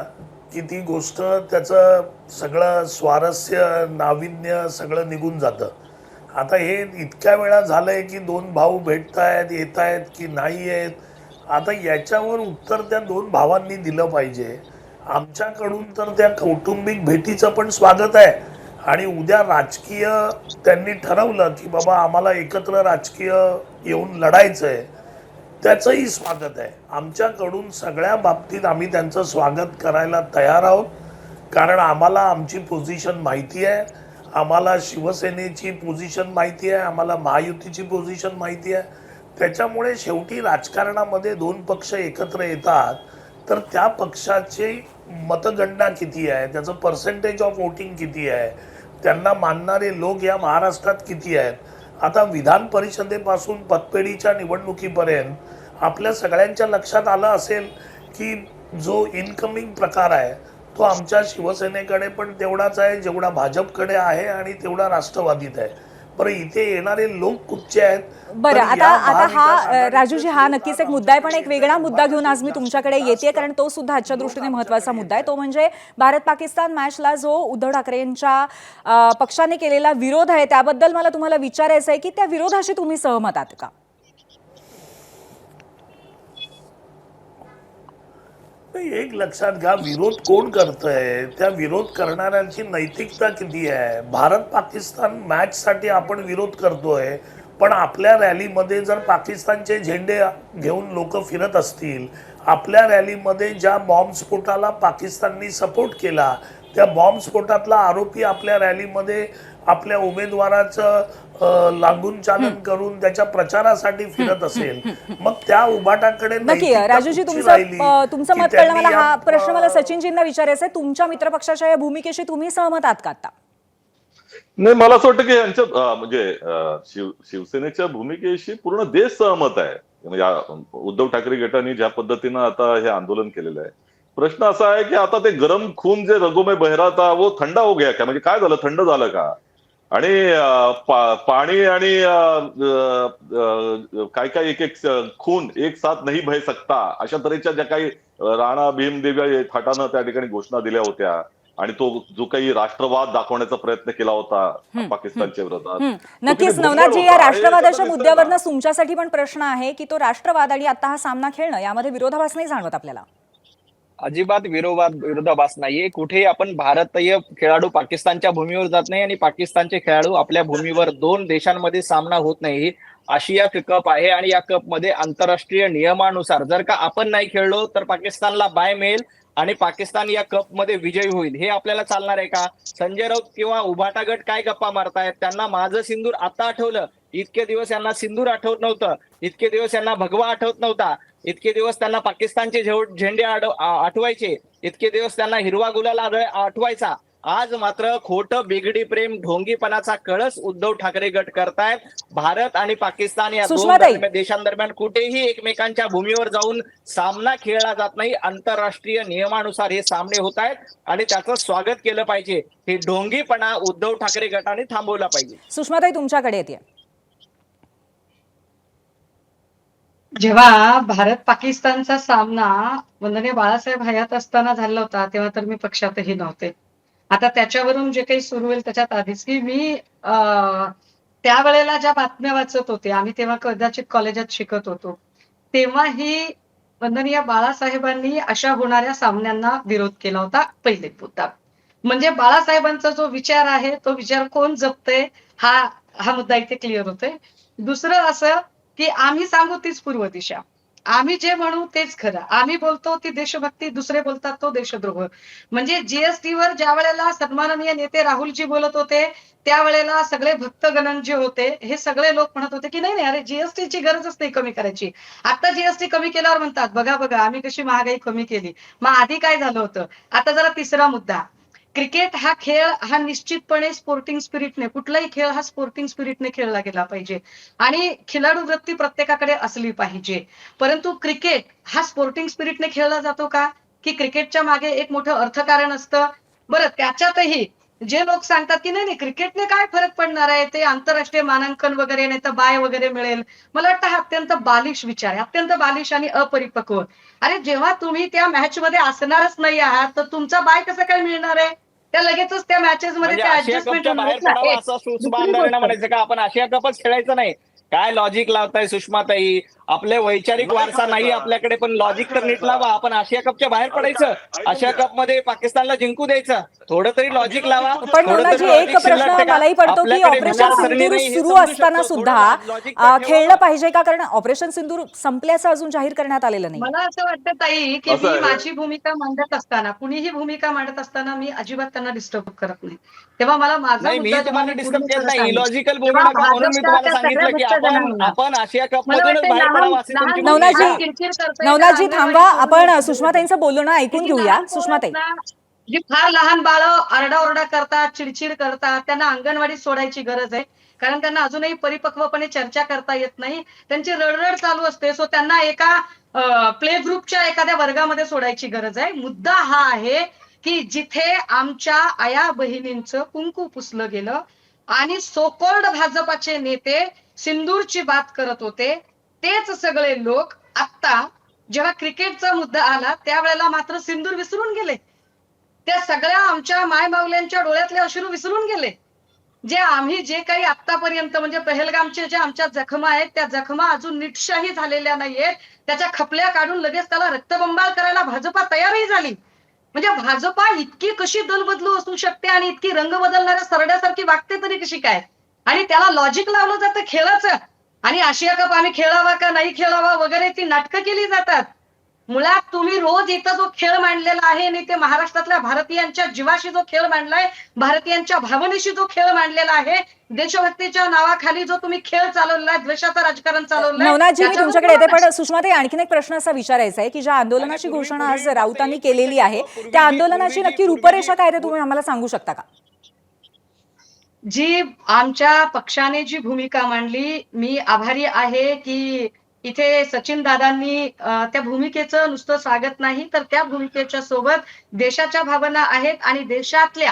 की ती गोष्ट त्याचं सगळं स्वारस्य, नाविन्य सगळं निघून जातं. आता हे इतक्या वेळा झालंय की दोन भाऊ भेटतायत, येत आहेत की नाही आहेत. आता याच्यावर उत्तर त्या दोन भावांनी दिलं पाहिजे. आमच्याकडून तर त्या कौटुंबिक भेटीचं पण स्वागत आहे आणि उद्या राजकीय त्यांनी ठरवलं की बाबा आम्हाला एकत्र राजकीय येऊन लढायचं आहे, त्याचंही स्वागत आहे. आमच्याकडून सगळ्या बाबतीत आम्ही त्यांचं स्वागत करायला तयार आहोत, कारण आम्हाला आमची पोझिशन माहिती आहे, आम्हाला शिवसेनेची पोझिशन माहिती आहे, आम्हाला महायुतीची पोझिशन माहिती आहे. त्याच्यामुळे शेवटी राजकारणामध्ये दोन पक्ष एकत्र येतात तर त्या पक्षाची मतगणना किती आहे, त्याचं पर्सेंटेज ऑफ वोटिंग किती आहे, त्यांना मानणारे लोक या महाराष्ट्रात किती आहेत. आता विधान परिषदेपासून पतपेढीच्या निवडणुकीपर्यंत आपल्या सगळ्यांच्या लक्षात आलं असेल की जो इनकमिंग प्रकार आहे तो आमच्या शिवसेनेकडे पण तेवढाच आहे जेवढा भाजपकडे आहे आणि तेवढा राष्ट्रवादीत आहे. बरं, इथे येणारे लोक कुठचे आहेत? बरं, आता हा राजूजी, हा नक्कीच एक मुद्दा आहे, पण एक वेगळा मुद्दा घेऊन आज मी तुमच्याकडे येते, कारण तो सुद्धा आजच्या दृष्टीने महत्त्वाचा मुद्दा आहे. तो म्हणजे भारत पाकिस्तान मॅचला जो उद्धव ठाकरेंच्या पक्षाने केलेला विरोध आहे, त्याबद्दल मला तुम्हाला विचारायचं आहे की त्या विरोधाशी तुम्ही सहमत आहात का? एक लक्षात घ्या, विरोध कोण करतंय, त्या विरोध करणाऱ्यांची नैतिकता किती आहे. भारत पाकिस्तान मॅच साठी आपण विरोध करतोय, पण आपल्या रॅलीमध्ये जर पाकिस्तानचे झेंडे घेऊन लोक फिरत असतील, आपल्या रॅलीमध्ये ज्या बॉम्बस्फोटाला पाकिस्ताननी सपोर्ट केला त्या बॉम्बस्फोटातला आरोपी आपल्या रॅलीमध्ये आपल्या उमेदवाराचं लागून चालन करून त्याच्या प्रचारासाठी फिरत असेल, मग त्या उभाटाकडे नक्की. राजूजी, तुमचं मत कळलं मला. हा प्रश्न मला सचिनजींना विचारायचा आहे, तुमच्या मित्रपक्षाच्या या भूमिकेशी तुम्ही सहमत आहात का आता? नाही, मला असं वाटतं की यांच्या म्हणजे शिवसेनेच्या भूमिकेशी पूर्ण देश सहमत आहे. म्हणजे उद्धव ठाकरे गटाने ज्या पद्धतीनं आता हे आंदोलन केलेलं आहे, प्रश्न असा आहे की आता ते गरम खून जे रगों में बह रहा था वो ठंडा हो गया का? म्हणजे काय झालं, थंड झालं का? आणि पाणी आणि काय काय एक खून एक साथ नाही बह सकता अशा तऱ्हेच्या ज्या काही राणा भीमदेव थाटानं त्या ठिकाणी घोषणा दिल्या होत्या आणि तो जो काही राष्ट्रवाद दाखवण्याचा प्रयत्न केला होता पाकिस्तानच्या विरोधात. नक्कीच नवनाथजी, या राष्ट्रवादाच्या मुद्द्यावरनं तुमच्यासाठी पण प्रश्न आहे की तो राष्ट्रवाद आणि आता हा सामना खेळणं यामध्ये विरोधाभास नाही जाणवत आपल्याला? अजिबात विरोधाभास नाहीये. कुठेही आपण भारतीय खेळाडू पाकिस्तानच्या भूमीवर जात नाही आणि पाकिस्तानचे खेळाडू आपल्या भूमीवर. दोन देशांमध्ये सामना होत नाही. आशिया कप आहे आणि या कप मध्ये आंतरराष्ट्रीय नियमानुसार जर का आपण नाही खेळलो तर पाकिस्तानला बाय मिळेल आणि पाकिस्तान या कप मध्ये विजयी होईल. हे आपल्याला चालणार आहे का? संजय राऊत किंवा उभाटा गट काय गप्पा मारतायत? त्यांना माझं सिंदूर आता आठवलं. इतके दिवस यांना सिंदूर आठवत नव्हतं, इतके दिवस यांना भगवा आठवत नव्हता, इतके दिवस त्यांना पाकिस्तानचे झेंडे आठवायचे, इतके दिवस त्यांना हिरवा गुलाल आठवायचा. आज मात्र खोटं बिगडी प्रेम ढोंगीपणाचा कळस उद्धव ठाकरे गट करतायत. भारत आणि पाकिस्तान या दोन देशांदरम्यान कुठेही एकमेकांच्या भूमीवर जाऊन सामना खेळला जात नाही. आंतरराष्ट्रीय नियमानुसार हे सामने होत आहेत आणि त्याचं स्वागत केलं पाहिजे. हे ढोंगीपणा उद्धव ठाकरे गटाने थांबवला पाहिजे. सुषमाताई, तुमच्याकडे येते. जेव्हा भारत पाकिस्तानचा सामना वंदनीय बाळासाहेब हयात असताना झाला होता तेव्हा तर मी पक्षातही नव्हते. आता त्याच्यावरून जे काही सुरू होईल त्याच्यात आधीच की मी त्यावेळेला ज्या बातम्या वाचत होते, आम्ही तेव्हा कदाचित कॉलेजात शिकत होतो, तेव्हाही वंदनीय बाळासाहेबांनी अशा होणाऱ्या सामन्यांना विरोध केला होता. पहिले मुद्दा म्हणजे बाळासाहेबांचा जो विचार आहे तो विचार कोण जपतंय हा मुद्दा इथे क्लिअर होतोय. दुसरं असं की आम्ही सांगू तीच पूर्व दिशा, आम्ही जे म्हणू तेच खरं, आम्ही बोलतो ती देशभक्ती, दुसरे बोलतात तो देशद्रोह. म्हणजे जीएसटीवर ज्या वेळेला सन्माननीय नेते राहुलजी बोलत होते त्यावेळेला सगळे भक्तगण जे होते हे सगळे लोक म्हणत होते की नाही नाही अरे जीएसटीची गरजच नाही कमी करायची. आता जीएसटी कमी केल्यावर म्हणतात बघा बघा आम्ही कशी महागाई कमी केली. मग आधी काय झालं होतं. आता जरा तिसरा मुद्दा, क्रिकेट हा खेळ हा निश्चितपणे स्पोर्टिंग स्पिरिटने, कुठलाही खेळ हा स्पोर्टिंग स्पिरिटने खेळला गेला पाहिजे आणि खिलाडू वृत्ती प्रत्येकाकडे असली पाहिजे. परंतु क्रिकेट हा स्पोर्टिंग स्पिरिटने खेळला जातो का, की क्रिकेटच्या मागे एक मोठं अर्थकारण असतं. बरं त्याच्यातही जे लोक सांगतात की नाही नाही क्रिकेटने काय फरक पडणार आहे, ते आंतरराष्ट्रीय मानांकन वगैरे नाही तर बाय वगैरे मिळेल, मला वाटतं हा अत्यंत बालिश विचार आहे, अत्यंत बालिश आणि अपरिपक्व. अरे जेव्हा तुम्ही त्या मॅच मध्ये असणारच नाही आहात तर तुमचा बाय कसं काय मिळणार आहे. त्या लगेचच त्या मॅचेस मध्ये म्हणजे ते आशिया ऍडजस्टमेंट कपच्या बाहेर पडावं असं सुषमा अंधारेंना म्हणायचं का आपण आशिया कपच खेळायचं नाही. काय लॉजिक लावताय सुषमाताई, आपले वैचारिक वारसा नाही आपल्याकडे पण लॉजिक तर नीट लावा. आपण आशिया कपच्या बाहेर पडायचं, आशिया कप मध्ये पाकिस्तानला जिंकू द्यायचं, थोडं तरी लॉजिक लावा. पण नवनाथजी एक प्रश्न मलाही पडतो की ऑपरेशन सिंदूर सुरू असताना सुद्धा खेळलं पाहिजे का, कारण ऑपरेशन सिंदूर संपल्याचं अजून जाहीर करण्यात आलेलं नाही. मला असं वाटतं ताई की असं मी आहे. माझी भूमिका मांडत असताना कुणीही भूमिका मांडत असताना मी अजिबात त्यांना डिस्टर्ब करत नाही. तेव्हा मला माझा नाही मी मुद्दा तुम्हाला जेव्हा डिस्टर्ब मी केलं पूर्ण नाही, सांगेन, इलॉजिकल बोलू तेव्हा नका म्हणून मी तुम्हाला भाजपच्या सांगितलं की सगळ्या आपण भ्रष्टाचारांना आपण आशिया कप मला मधूनच वाटतं बाहेर पडावं अशी तुमची भूमिका नवनाथजी, आहे. नवनाथजी थांबा, आपण सुषमाताईंचं बोलणं ऐकून घेऊया. सुषमाताई, जी फार लहान बाळं आरडाओरडा करतात, चिडचिड करतात, त्यांना अंगणवाडीत सोडायची गरज आहे. कारण त्यांना अजूनही परिपक्वपणे चर्चा करता येत नाही, त्यांची रडरड चालू असते. सो त्यांना एका प्ले ग्रुपच्या एखाद्या वर्गामध्ये सोडायची गरज आहे. मुद्दा हा आहे की जिथे आमच्या आया बहिणींचं कुंकू पुसलं गेलं आणि सोकॉल्ड भाजपाचे नेते सिंदूरची बात करत होते, तेच सगळे लोक आता जेव्हा क्रिकेटचा मुद्दा आला त्यावेळेला मात्र सिंदूर विसरून गेले. त्या सगळ्या आमच्या मायबावल्यांच्या डोळ्यातले अश्रू विसरून गेले. जे काही आतापर्यंत म्हणजे पहलगामचे जे आमच्या जखमा आहेत त्या जखमा अजून नीटशाही झालेल्या नाहीयेत. त्याच्या खपल्या काढून लगेच त्याला रक्तबंबाळ करायला भाजपा तयारही झाली. म्हणजे भाजपा इतकी कशी दलबदलू असू शकते आणि इतकी रंग बदलणाऱ्या सरड्यासारखी वागते तरी कशी काय. आणि त्याला लॉजिक लावलं जातं खेळाचं आणि आशिया कप आम्ही खेळावा का नाही खेळावा वगैरे ती नाटकं केली जातात. मुळात तुम्ही रोज इथं जो खेळ मांडलेला आहे आणि ते महाराष्ट्रातल्या भारतीयांच्या जीवाशी जो खेळ मांडलाय, भारतीयांच्या भावनेशी जो खेळ मांडलेला आहे, देशभक्तीच्या नावाखाली जो तुम्ही खेळ चालवलाय, द्वेषाचं राजकारण चालवलंय. नवनाथजी मी तुमच्याकडे येते, पण सुषमाताई आणखीन एक प्रश्न असा विचारायचा आहे की ज्या आंदोलनाची घोषणा आज राऊतांनी केलेली आहे त्या आंदोलनाची नक्की रूपरेषा काय ते तुम्ही आम्हाला सांगू शकता का. जी आमच्या पक्षाने जी भूमिका मांडली, मी आभारी आहे की इथे सचिन दादांनी त्या भूमिकेचं नुसतं स्वागत नाही तर त्या भूमिकेच्या सोबत देशाच्या भावना आहेत आणि देशातल्या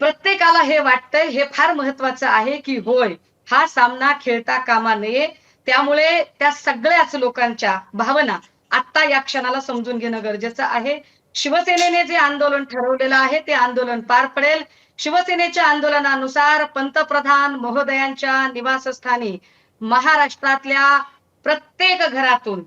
प्रत्येकाला हे वाटतंय हे फार महत्वाचं आहे की होय हा सामना खेळता कामा नये. त्यामुळे त्या सगळ्याच लोकांच्या भावना आत्ता या क्षणाला समजून घेणं गरजेचं आहे. शिवसेनेने जे आंदोलन ठरवलेलं आहे ते आंदोलन पार पडेल. शिवसेनेच्या आंदोलनानुसार पंतप्रधान महोदयांच्या निवासस्थानी महाराष्ट्रातल्या प्रत्येक घरातून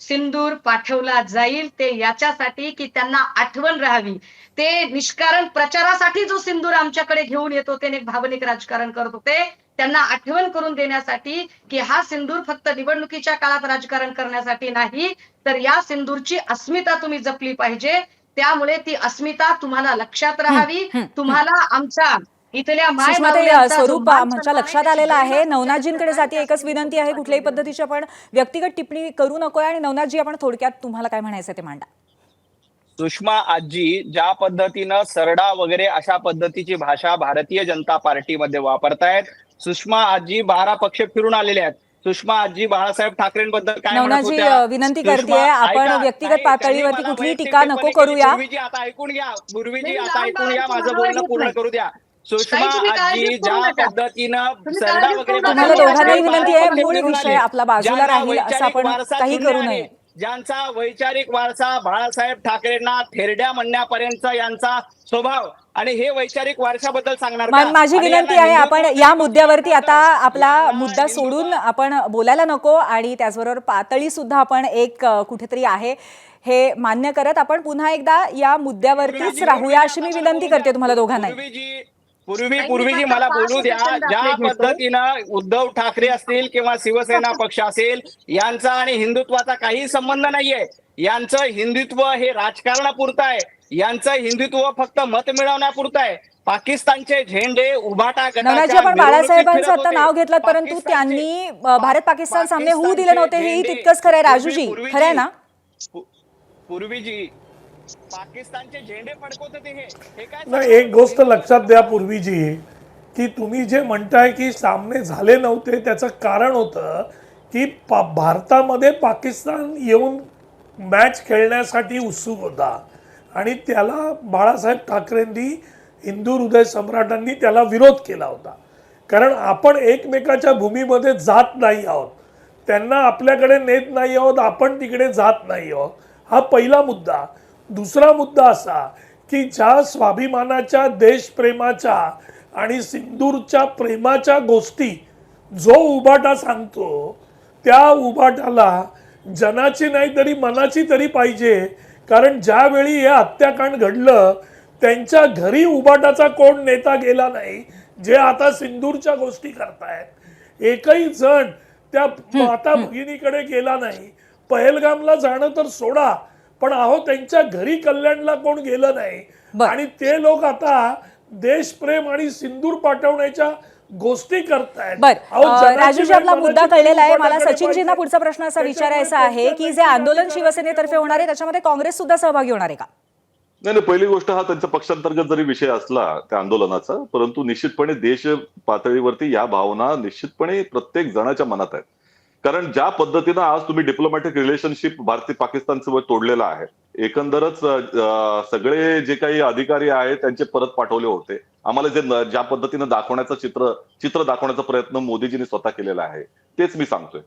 सिंदूर पाठवला जाईल. ते याच्यासाठी की त्यांना आठवण राहावी. ते निष्कारण प्रचारासाठी जो सिंदूर आमच्याकडे घेऊन येत होते आणि एक भावनिक राजकारण करत होते त्यांना आठवण करून देण्यासाठी की हा सिंदूर फक्त निवडणुकीच्या काळात राजकारण करण्यासाठी नाही तर या सिंदूरची अस्मिता तुम्ही जपली पाहिजे. त्यामुळे ती अस्मिता तुम्हाला लक्षात राहावी. तुम्हाला आमच्या इथल्या सुषमाताई स्वरूप आमच्या लक्षात आलेलं आहे. नवनाथजींकडे जाती एकच विनंती आहे, कुठल्याही पद्धतीची आपण व्यक्तिगत टिप्पणी करू नकोय आणि नवनाथजी आपण थोडक्यात तुम्हाला काय म्हणायचं ते मांडा. सुषमा आजी ज्या पद्धतीनं सरडा वगैरे अशा पद्धतीची भाषा भारतीय जनता पार्टीमध्ये वापरतायत, सुषमा आजी 12 पक्ष फिरून आलेले आहेत. सुषमा आजी बाळासाहेब ठाकरेंबद्दल काय म्हणत नवनाथजी होत्या? विनंती करते आपण व्यक्तिगत पातळीवरती कुठलीही टीका नको करूया. गुरुजी आता ऐकून घ्या, गुरुजी आता ऐकून घ्या, माझं बोलणं पूर्ण करू द्या. सुषमा ताई, तुम्ही काळजी आजी करू ज्या नका. पद्धतीनं तुम्ही सरडा काळजीच वगैरे करू नका. तुम्हाला मी दोघांनाही अशा विनंती आहे, प्रकारे मूळ निवडून विषय आले. आपला बाजूला ज्यांना राहील असं वैचारिक आपण वारसा काही जुना करू आहे, नये. ज्यांचा वैचारिक वारसा बाळासाहेब ठाकरेंना थेरड्या म्हणण्यापर्यंत यांचा स्वभाव आणि हे वैचारिक वारशाबद्दल सांगणार का? माझी आणि विनंती यांना आहे, आपण हिंदुत्व या मुद्द्यावरती आता आपला यांना मुद्दा हिंदुत्व- सोडून आपण बोलायला नको आणि त्याचबरोबर पातळी सुद्धा आपण एक कुठेतरी आहे हे मान्य करत आपण पुन्हा एकदा या मुद्द्यावरतीच राहूया अशी मी विनंती करते तुम्हाला दोघांनाही. पूर्वीजी मला बोलू द्या. ज्या पद्धतीनं उद्धव ठाकरे असतील किंवा शिवसेना पक्ष असेल यांचा आणि हिंदुत्वाचा काही संबंध नाहीये. यांचं हिंदुत्व हे राजकारणापुरतं आहे. यांचं हिंदुत्व फक्त मत मिळवण्यापुरतं आहे. पाकिस्तानचे झेंडे उभाटा नवनाथजी, आपण बाळासाहेबांचं आता नाव घेतलं परंतु त्यांनी भारत पाकिस्तान सामने होऊ दिले नव्हते हेही तितकंच खरं आहे. राजूजी, खरं आहे ना? पूर्वीजी पाकिस्तानचे झेंडे फडकवत होते हे काय? नाही, एक गोष्ट लक्षात द्या पूर्वीजी, की तुम्ही जे म्हणताय की सामने झाले नव्हते त्याचं कारण होतं की भारतामध्ये पाकिस्तान येऊन मॅच खेळण्यासाठी उत्सुक होता आणि त्याला बाळासाहेब ठाकरेंनी, हिंदू हृदय सम्राटांनी त्याला विरोध केला होता. कारण आपण एकमेकाच्या भूमीमध्ये जात नाही आहोत, त्यांना आपल्याकडे नेत नाही आहोत, आपण तिकडे जात नाही आहोत. हा पहिला मुद्दा. दुसरा मुद्दा असा की ज्या स्वाभिमानाच्या, देशप्रेमाच्या आणि सिंदूरच्या प्रेमाच्या गोष्टी जो उभाटा सांगतो त्या उभाटाला जनाची नाही तरी मनाची तरी पाहिजे. कारण ज्यावेळी हे हत्याकांड घडलं त्यांच्या घरी उभाटाचा कोण नेता गेला नाही जे आता सिंदूरच्या गोष्टी करतायत. एकही जण त्या माता भगिनीकडे गेला नाही. पहलगामला जाणं तर सोडा, पण अहो त्यांच्या घरी कल्याणला कोण गेलं नाही. आणि ते लोक आता देशप्रेम आणि सिंदूर पाठवण्याच्या गोष्टी करतायत. राजूजी, आपला मुद्दा कळलेला आहे. मला सचिनजींना पुढचा प्रश्न असा विचारायचा आहे की जे आंदोलन शिवसेनेतर्फे होणार आहे त्याच्यामध्ये काँग्रेस सुद्धा सहभागी होणार आहे का? नाही, पहिली गोष्ट हा त्यांचा पक्षांतर्गत जरी विषय असला त्या आंदोलनाचा, परंतु निश्चितपणे देश पातळीवरती या भावना निश्चितपणे प्रत्येक जणाच्या मनात आहेत. कारण ज्या पद्धतीनं आज तुम्ही डिप्लोमॅटिक रिलेशनशिप भारतीय पाकिस्तानसोबत तोडलेलं आहे, एकंदरच सगळे जे काही अधिकारी आहेत त्यांचे परत पाठवले होते. आम्हाला जे ज्या पद्धतीनं दाखवण्याचं चित्र दाखवण्याचा प्रयत्न मोदीजींनी स्वतः केलेला आहे तेच मी सांगतोय.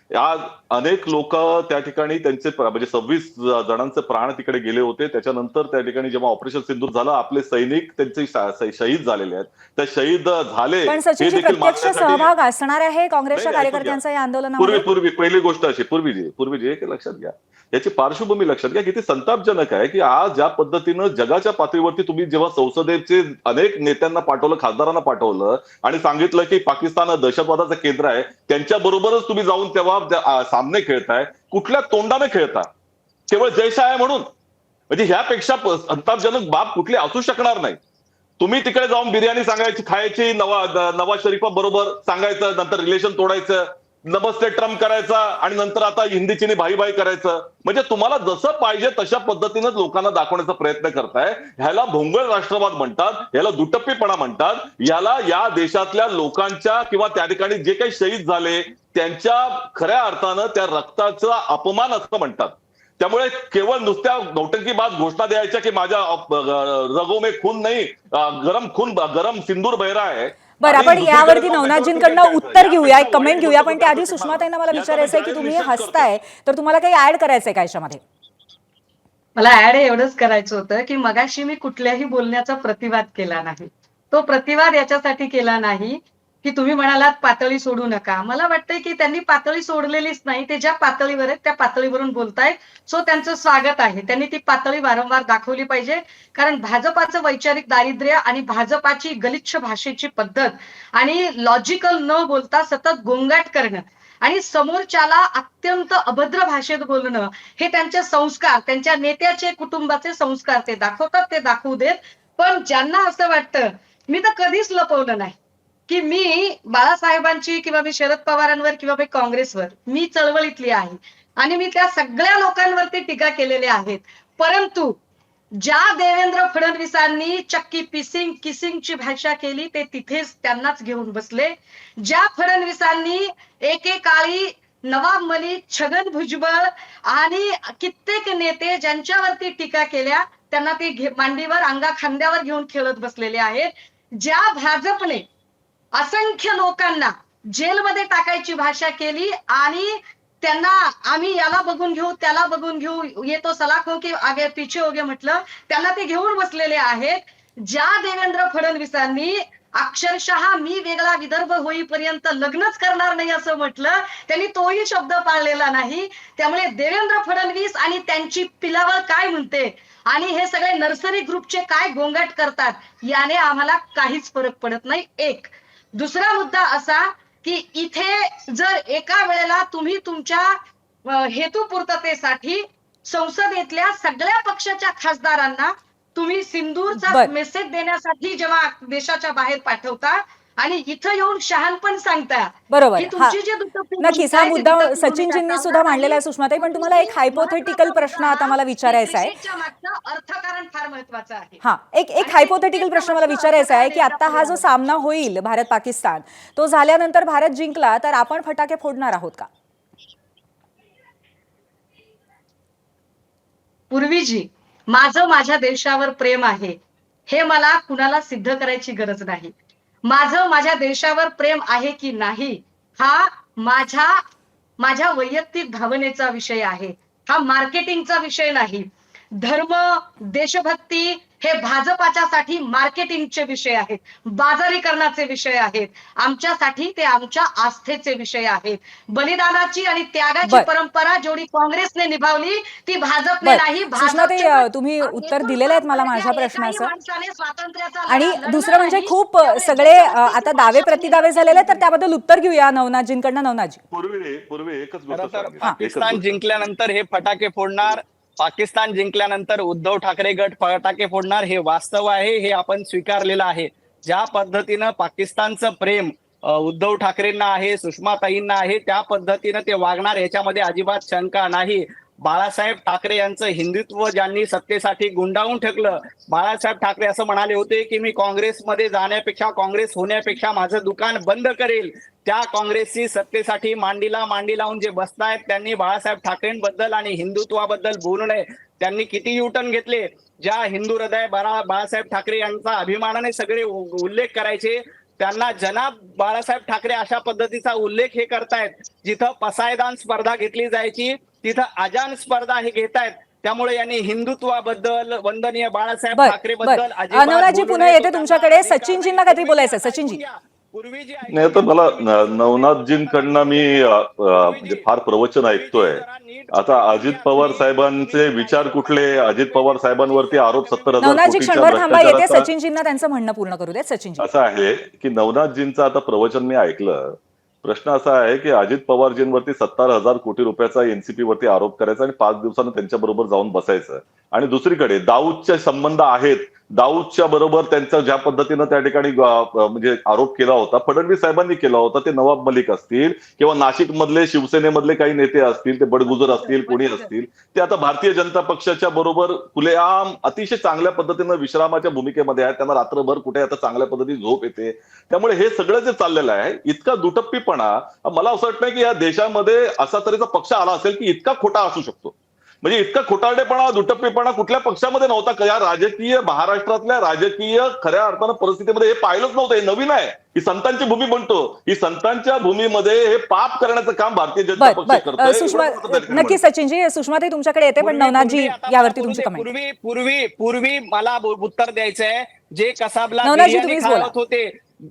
आज अनेक लोक त्या ठिकाणी त्यांचे म्हणजे 26 जणांचे प्राण तिकडे गेले होते. त्याच्यानंतर त्या ठिकाणी जेव्हा ऑपरेशन सिंदूर झालं आपले सैनिक त्यांचे शहीद झालेले आहेत. त्या शहीद झाले पण सचिनजी, प्रत्यक्ष सहभाग असणार आहे काँग्रेसच्या कार्यकर्त्यांचा या आंदोलनामध्ये? पूर्वी पहिली गोष्ट अशी पूर्वीजी एक लक्षात घ्या, याची पार्श्वभूमी लक्षात घ्या. किती संतापजनक आहे की आज ज्या पद्धतीनं जगाच्या पातळीवरती तुम्ही जेव्हा संसदेचे अनेक नेत्यांना पाठवलं, खासदारांना पाठवलं आणि सांगितलं की पाकिस्तान हा दहशतवादाचं केंद्र आहे, त्यांच्या बरोबरच तुम्ही जाऊन तेव्हा सामने खेळताय. कुठल्या तोंडाने खेळता? केवळ जयशाह आहे म्हणून? म्हणजे ह्यापेक्षा संतापजनक बाब कुठली असू शकणार नाही. तुम्ही तिकडे जाऊन बिर्याणी सांगायची, खायची, नवाज शरीफा बरोबर सांगायचं, नंतर रिलेशन तोडायचं, नमस्ते ट्रम्प करायचा आणि नंतर आता हिंदी चिनी भाई भाई करायचं. म्हणजे तुम्हाला जसं पाहिजे तशा पद्धतीनं लोकांना दाखवण्याचा प्रयत्न करताय. ह्याला भोंगळ राष्ट्रवाद म्हणतात, ह्याला दुटप्पीपणा म्हणतात, याला या देशातल्या लोकांच्या किंवा त्या ठिकाणी जे काही शहीद झाले त्यांच्या खऱ्या अर्थानं त्या रक्ताचा अपमान असं म्हणतात. त्यामुळे केवळ नुसत्या नौटंकीबाज घोषणा द्यायच्या की माझ्या रगो में खून नाही, गरम सिंदूर बह रहा है. बरं, आपण यावरती नवनाथजींकडनं उत्तर घेऊया, एक कमेंट घेऊया. पण त्याआधी सुषमाताईंना मला विचारायचं आहे की तुम्ही हसताय तर तुम्हाला काही ऍड करायचंय का याच्यामध्ये? मला ऍड एवढंच करायचं होतं की मगाशी मी कुठल्याही बोलण्याचा प्रतिवाद केला नाही. तो प्रतिवाद याच्यासाठी केला नाही की तुम्ही म्हणालात पातळी सोडू नका. मला वाटतंय की त्यांनी पातळी सोडलेलीच नाही. ते ज्या पातळीवर आहेत त्या पातळीवरून बोलतायत. सो त्यांचं स्वागत आहे. त्यांनी ती पातळी वारंवार दाखवली पाहिजे. कारण भाजपाचं वैचारिक दारिद्र्य आणि भाजपाची गलिच्छ भाषेची पद्धत आणि लॉजिकल न बोलता सतत गोंगाट करणं आणि समोरच्याला अत्यंत अभद्र भाषेत बोलणं हे त्यांचे संस्कार, त्यांच्या नेत्याचे कुटुंबाचे संस्कार ते दाखवतात, ते दाखवू देत. पण ज्यांना असं वाटतं, मी तर कधीच लपवलं नाही की मी बाळासाहेबांची किंवा मी शरद पवारांवर किंवा मी काँग्रेसवर, मी चळवळीतली आहे आणि मी त्या सगळ्या लोकांवरती टीका केलेल्या आहेत. परंतु ज्या देवेंद्र फडणवीसांनी चक्की किसिंगची भाषा केली ते तिथेच त्यांनाच घेऊन बसले. ज्या फडणवीसांनी एकेकाळी नवाब मलिक, छगन भुजबळ आणि कित्येक नेते ज्यांच्यावरती टीका केल्या त्यांना ते मांडीवर, अंगा खांद्यावर घेऊन खेळत बसलेले आहेत. ज्या भाजपने असंख्य लोकांना जेलमध्ये टाकायची भाषा केली आणि त्यांना आम्ही याला बघून घेऊ त्याला बघून घेऊ ये तो सलाखों के आगे पीछे हो गए म्हटलं, त्यांना ते घेऊन बसलेले आहेत. ज्या देवेंद्र फडणवीसांनी अक्षरशः मी वेगळा विदर्भ होईपर्यंत लग्नच करणार नाही असं म्हटलं, त्यांनी तोही शब्द पाळलेला नाही. त्यामुळे देवेंद्र फडणवीस आणि त्यांची पिलावळ काय म्हणते आणि हे सगळे नर्सरी ग्रुपचे काय गोंगाट करतात याने आम्हाला काहीच फरक पडत नाही. एक दुसरा मुद्दा असा की इथे जर एका वेळेला तुम्ही तुमच्या हेतुपूर्ततेसाठी संसदेतल्या सगळ्या पक्षाच्या खासदारांना तुम्ही सिंदूरचा मेसेज देण्यासाठी जेव्हा देशाच्या बाहेर पाठवता आणि इथं येऊन शहाणपण सांगता, बरोबर. की तुमची जी दुटप्पी नक्कीच हा मुद्दा सचिनजींनी सुद्धा मांडलेला आहे सुषमाताई, पण तुम्हाला एक हायपोथेटिकल प्रश्न आता मला विचारायचा आहे. मागचं अर्थकारण फार महत्वाचं आहे. हा, एक हायपोथेटिकल प्रश्न मला विचारायचा आहे की आता हा जो सामना होईल भारत पाकिस्तान, तो झाल्यानंतर भारत जिंकला तर आपण फटाके फोडणार आहोत का? पूर्वीजी माझं माझ्या देशावर प्रेम आहे हे मला कुणाला सिद्ध करायची गरज नाही. माझं माझ्या देशावर प्रेम आहे की नाही हा माझ्या वैयक्तिक भावनेचा विषय आहे. हा मार्केटिंगचा विषय नाही. धर्म देशभक्ती हे भाजपाच्यासाठी मार्केटिंगचे विषय आहेत, बाजारीकरणाचे विषय आहेत. आमच्यासाठी ते आमच्या आस्थेचे विषय आहेत. बलिदानाची आणि त्यागाची परंपरा जेवढी काँग्रेसने निभावली ती भाजपने नाही. सुषमाताई, तुम्ही उत्तर दिलेलं आहे मला माझ्या प्रश्नाचं. आणि दुसरं म्हणजे खूप सगळे आता दावे प्रतिदावे झालेले तर त्याबद्दल उत्तर घेऊया नवनाथजींकडनं. नवनाथजी, पूर्वी एकच गोष्ट सांगेन. पाकिस्तान जिंकल्यानंतर हे फटाके फोडणार, पाकिस्तान जिंकल्यानंतर उद्धव ठाकरे गट फटाके फोडणार, हे वास्तव आहे. हे आपण स्वीकारलेलं आहे. ज्या पद्धतीनं पाकिस्तानचं प्रेम उद्धव ठाकरेंना आहे, सुषमाताईंना आहे, त्या पद्धतीनं ते वागणार याच्यामध्ये अजिबात शंका नाही. बाळासाहेब ठाकरे यांचं हिंदुत्व ज्यांनी सत्तेसाठी गुंडाळून ठेवलं, बाळासाहेब ठाकरे असं म्हणाले होते की मी काँग्रेसमध्ये जाण्यापेक्षा, काँग्रेस होण्यापेक्षा माझं दुकान बंद करेल. त्या काँग्रेसची सत्तेसाठी मांडीला मांडी लावून जे बसतायत त्यांनी बाळासाहेब ठाकरेंबद्दल आणि हिंदुत्वाबद्दल बोलू नये. त्यांनी किती युटर्न घेतले. ज्या हिंदू हृदय बाळासाहेब ठाकरे यांचा अभिमानाने सगळे उल्लेख करायचे, त्यांना जनाब बाळासाहेब ठाकरे अशा पद्धतीचा उल्लेख हे करतायत. जिथं पसायदान स्पर्धा घेतली जायची तिथं अजान स्पर्धा हे घेतायत. त्यामुळे यांनी हिंदुत्वाबद्दल, वंदनीय बाळासाहेब ठाकरे बद्दल नवनाथजी पुन्हा येते तुमच्याकडे. सचिनजींना काहीतरी बोलायचं. सचिनजी, नाही तर मला नवनाथजींकडनं मी म्हणजे फार प्रवचन ऐकतोय. आता अजित पवार साहेबांचे विचार कुठले? अजित पवार साहेबांवरती आरोप 70,000 नवनाथजी क्षणभर थांबा, येते भ्रष्टाचाराचा. सचिनजींना त्यांचं म्हणणं पूर्ण करू देत. सचिनजी, असं आहे की नवनाथजींचं आता प्रवचन मी ऐकलं. प्रश्न असा आहे की अजित पवारजींवरती 70,000 कोटी रुपयाचा एनसीपी वरती आरोप करायचा आणि 5 दिवसांनी त्यांच्या बरोबर जाऊन बसायचं. आणि दुसरीकडे दाऊदचे संबंध आहेत, दाऊदच्या बरोबर त्यांचा ज्या पद्धतीनं त्या ठिकाणी म्हणजे आरोप केला होता, फडणवीस साहेबांनी केला होता. ते नवाब मलिक असतील किंवा नाशिक मधले शिवसेनेमधले काही नेते असतील, ते बडगुजर असतील, कोणी असतील, ते आता भारतीय जनता पक्षाच्या बरोबर खुलेआम अतिशय चांगल्या पद्धतीनं विश्रामाच्या भूमिकेमध्ये आहेत. त्यांना रात्रभर कुठे आता चांगल्या पद्धतीने झोप येते. त्यामुळे हे सगळं जे चाललेलं आहे, इतका दुटप्पीपणा मला असं वाटतं की या देशामध्ये असा तऱ्हेचा पक्ष आला असेल की इतका खोटा असू शकतो. म्हणजे इतका खोटारडेपणा, दुटप्पीपणा कुठल्या पक्षामध्ये नव्हता. या राजकीय महाराष्ट्रातल्या राजकीय खऱ्या अर्थानं परिस्थितीमध्ये हे पाहिलंच नव्हतं. हे नवीन आहे. ही संतांची भूमी म्हणतो, ही संतांच्या भूमीमध्ये हे पाप करण्याचं काम भारतीय जनता पक्ष करतोय. सुषमा, नक्की सचिनजी, सुषमाताई तुमच्याकडे येते, पण नवनाथजी यावरती तुमची कमेंट. पूर्वी मला उत्तर द्यायचंय. जे कसाबला नवनाथजी, बिर्याणी तुम्हीच बोला. खावत होते,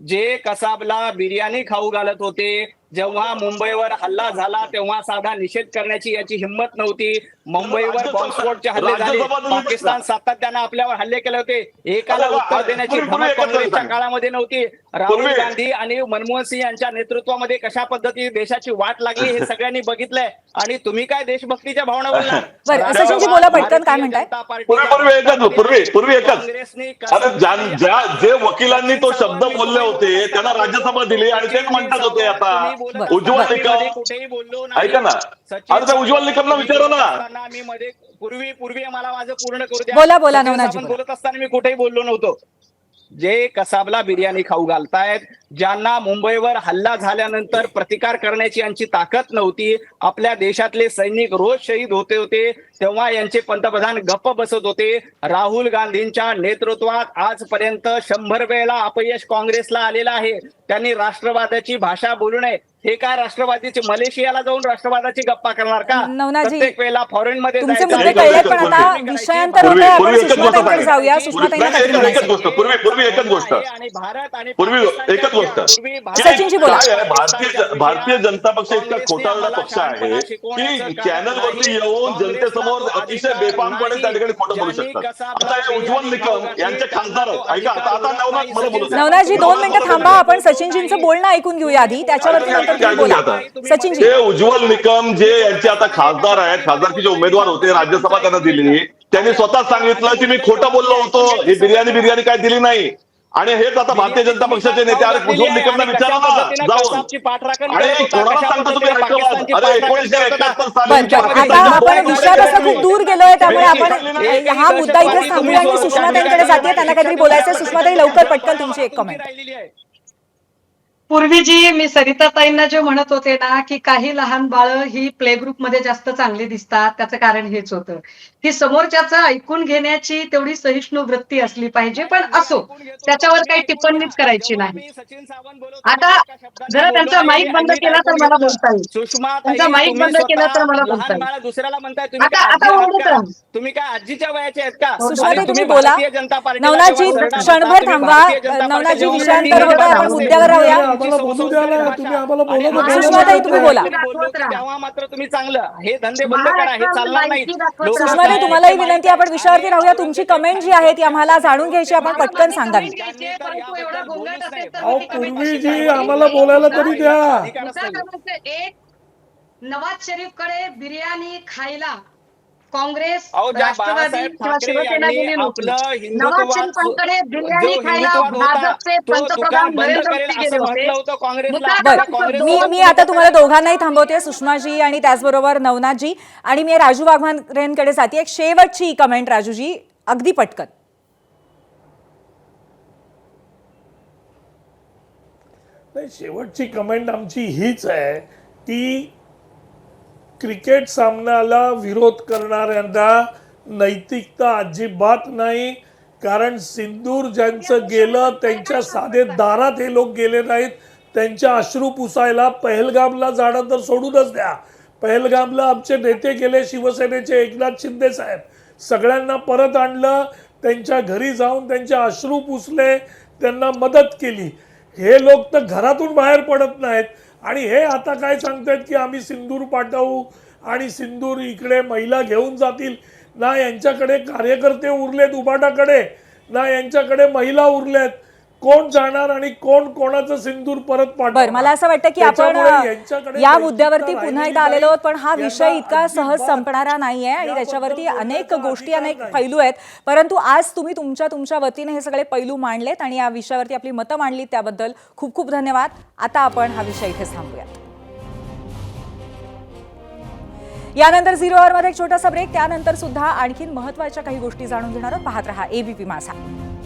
जे कसाबला बिर्याणी खाऊ घालत होते, जेव्हा मुंबईवर हल्ला झाला तेव्हा साधा निषेध करण्याची याची हिंमत नव्हती. मुंबईवर बॉम्बस्फोटचे हल्ले झाले, पाकिस्तान सातत्याने आपल्यावर हल्ले केले होते. एकाला उत्तर देण्याची धमक काँग्रेसच्या काळामध्ये नव्हती. राहुल गांधी आणि मनमोहन सिंह यांच्या नेतृत्वामध्ये कशा पद्धतीने देशाची वाट लागली हे सगळ्यांनी बघितलंय. आणि तुम्ही काय देशभक्तीच्या भावना बोलणार? सचिनजी बोला पटकन, काय म्हणताय? पूर्वी एकच जे वकिलांनी तो शब्द बोलले होते त्यांना राज्यसभा दिली आणि तेच म्हणतात होते आता उज्ज्वल निकम. कुठेही बोललो ऐका ना, आता त्या उज्ज्वल निकमला विचारा ना. मी मध्ये पूर्वी मला माझं पूर्ण करू द्या. बोला नवनाथजी, बोलत असताना मी कुठेही बोललो नव्हतो. जे कसाबला बिर्याणी खाऊ घालतायत, ज्यांना मुंबईवर हल्ला झाल्यानंतर प्रतिकार करण्याची यांची ताकद नव्हती, आपल्या देशातले सैनिक रोज शहीद होते, तेव्हा यांचे पंतप्रधान गप्प बसत होते. राहुल गांधींच्या नेतृत्वात आजपर्यंत 100 वेळेला अपयश काँग्रेसला आलेलं आहे. त्यांनी राष्ट्रवादाची भाषा बोलू नये. हे काय राष्ट्रवादीचे मलेशियाला जाऊन राष्ट्रवादाची गप्पा करणार का? नवनाथजी, प्रत्येक वेळेला फॉरेन मध्ये तुमचे जायचं. मुद्दे कळलेत, पण आता विषयांतर होतंय. आपण सुषमाताईंकडे जाऊया. सुषमाताईंना काहीतरी म्हणायचं आहे. पूर्वी एकच गोष्ट आणि भारत आणि पूर्वी एकच गोष्ट सचिनजी बोला. काय आहे, भारतीय जनता पक्ष इतका खोटारडा पक्ष आहे की चॅनलवरती येऊन जनतेसमोर अतिशय बेफामपणे त्या ठिकाणी खोटं बोलू शकतात. आता हे उज्ज्वल निकम यांचे खासदार आहेत. ऐका आता नवनाथ मला बोलू द्या. नवनाथजी 2 मिनिटं थांबा. आपण सचिनजींचं बोलणं ऐकून घेऊया आधी, त्याच्यावरती नंतर तुम्ही बोला. सचिनजी, ते उज्ज्वल निकम जे यांचे आता खासदार आहेत, खासदारकीचे उमेदवार होते, राज्यसभा त्यांना दिली, त्यांनी स्वतः सांगितलं की मी खोटं बोललो होतो, ही बिर्याणी काय दिली नाही. आणि हेच आता भारतीय जनता पक्षाचे नेते अरे उज्ज्वल निकमला विचारा ना जाऊन. आणि कोणाला सांगता तुम्ही राष्ट्रवाद? अरे 1971 साली आता आपण विषयापासून खूप दूर गेलोय, त्यामुळे आपण हा मुद्दा इथे थांबूया आणि सुषमाताईंकडे जाते. त्यांना काहीतरी बोलायचं. सुषमाताई, लवकर पटकन तुमची एक कमेंट. पूर्वी जी मी सरिताताईंना जे म्हणत होते ना की काही लहान बाळं ही प्ले ग्रुप मध्ये जास्त चांगली दिसतात, त्याचं कारण हेच होतं की समोरच्याचं ऐकून घेण्याची तेवढी सहिष्णू वृत्ती असली पाहिजे. पण असो, त्याच्यावर काही टिप्पणीच करायची नाही. आता जरा त्यांचा माईक बंद केला तर मला बोलता येईल. त्यांचा माईक बंद केला तर मला बोलता येईल. दुसऱ्याला म्हणताय आता ओरडत राहा. तुम्ही काय आजीच्या वयाचे आहेत का? सुषमाताई, तुम्ही बोला. नवनाथजी, क्षणभर थांबा. नवनाथजी, विषयांतर होत आहे, आपण मुद्द्यावर राहूया. सुषमाताई, तुम्ही बोला. तेव्हा मात्र तुम्ही चांगलं हे धंदे बंद करा, हे चालणार नाही. सुषमाताई, तुम्हालाही विनंती, आपण विषयावरती राहूया. तुमची कमेंट जी आहे ती आम्हाला जाणून घ्यायची, आपण पटकन सांगावी. पूर्वी जी आम्हाला बोलायला तरी द्या. एक, नवाज शरीफकडे बिर्याणी खायला काँग्रेस, अहो, ज्या राष्ट्रवादी बाळासाहेब किंवा ठाकरे शिवसेना यांनी गेली नव्हती. आपलं नवाज हिंदुत्ववाद शरीफांकडे बिर्याणी जो खायला हिंदुत्ववाद होता, भाजपचे तो पंतप्रधान दुकान बंद नरेंद्र करेल मोदी असं गेले म्हटलं होते. होतं काँग्रेसला. मुद्दा आता बरं, काँग्रेस मी आता तुम्हाला दोघांनाही थांबवते, सुषमाजी आणि त्याचबरोबर नवनाथजी. आणि मी राजू वाघमारेंकडे जाते. एक शेवटची कमेंट राजूजी, अगदी पटकन. नाही, शेवटची कमेंट आमची हीच आहे की क्रिकेट सामन्याला विरोध करणाऱ्यांना नैतिकता अजिबात नाही. कारण सिंदूर ज्यांचं गेलं त्यांच्या साधे दारात हे लोक गेले नाहीत. त्यांच्या अश्रू पुसायला पहलगामला जाणं तर सोडूनच द्या. पहलगामला आमचे नेते गेले, शिवसेनेचे एकनाथ शिंदे साहेब. सगळ्यांना परत आणलं, त्यांच्या घरी जाऊन त्यांचे अश्रू पुसले, त्यांना मदत केली. हे लोक तर घरातून बाहेर पडत नाहीत. आणि हे आता काय सांगतायत की आम्ही सिंदूर पाठवू आणि सिंदूर इकडे महिला घेऊन जातील. ना यांच्याकडे कार्यकर्ते उरलेत उबाटाकडे, ना यांच्याकडे महिला उरल्यात. कोण जाणार आणि कोण कोणाचं सिंदूर परत पाठवणार? बरं, मला असं वाटतं की आपण या मुद्द्यावरती पुन्हा एकदा आलेलो आहोत, पण हा विषय इतका सहज संपणारा नाहीये आणि त्याच्यावरती अनेक गोष्टी, अनेक पैलू आहेत. परंतु आज तुम्ही तुमच्या वतीने हे सगळे पैलू मांडलेत आणि या विषयावरती आपली मतं मांडलीत, त्याबद्दल खूप खूप धन्यवाद. आता आपण हा विषय इथेच थांबूया. यानंतर 0 आवर मध्ये एक छोटासा ब्रेक, त्यानंतर सुद्धा आणखीन महत्त्वाच्या काही गोष्टी जाणून घेणार आहोत. पाहत रहा ABP माझा.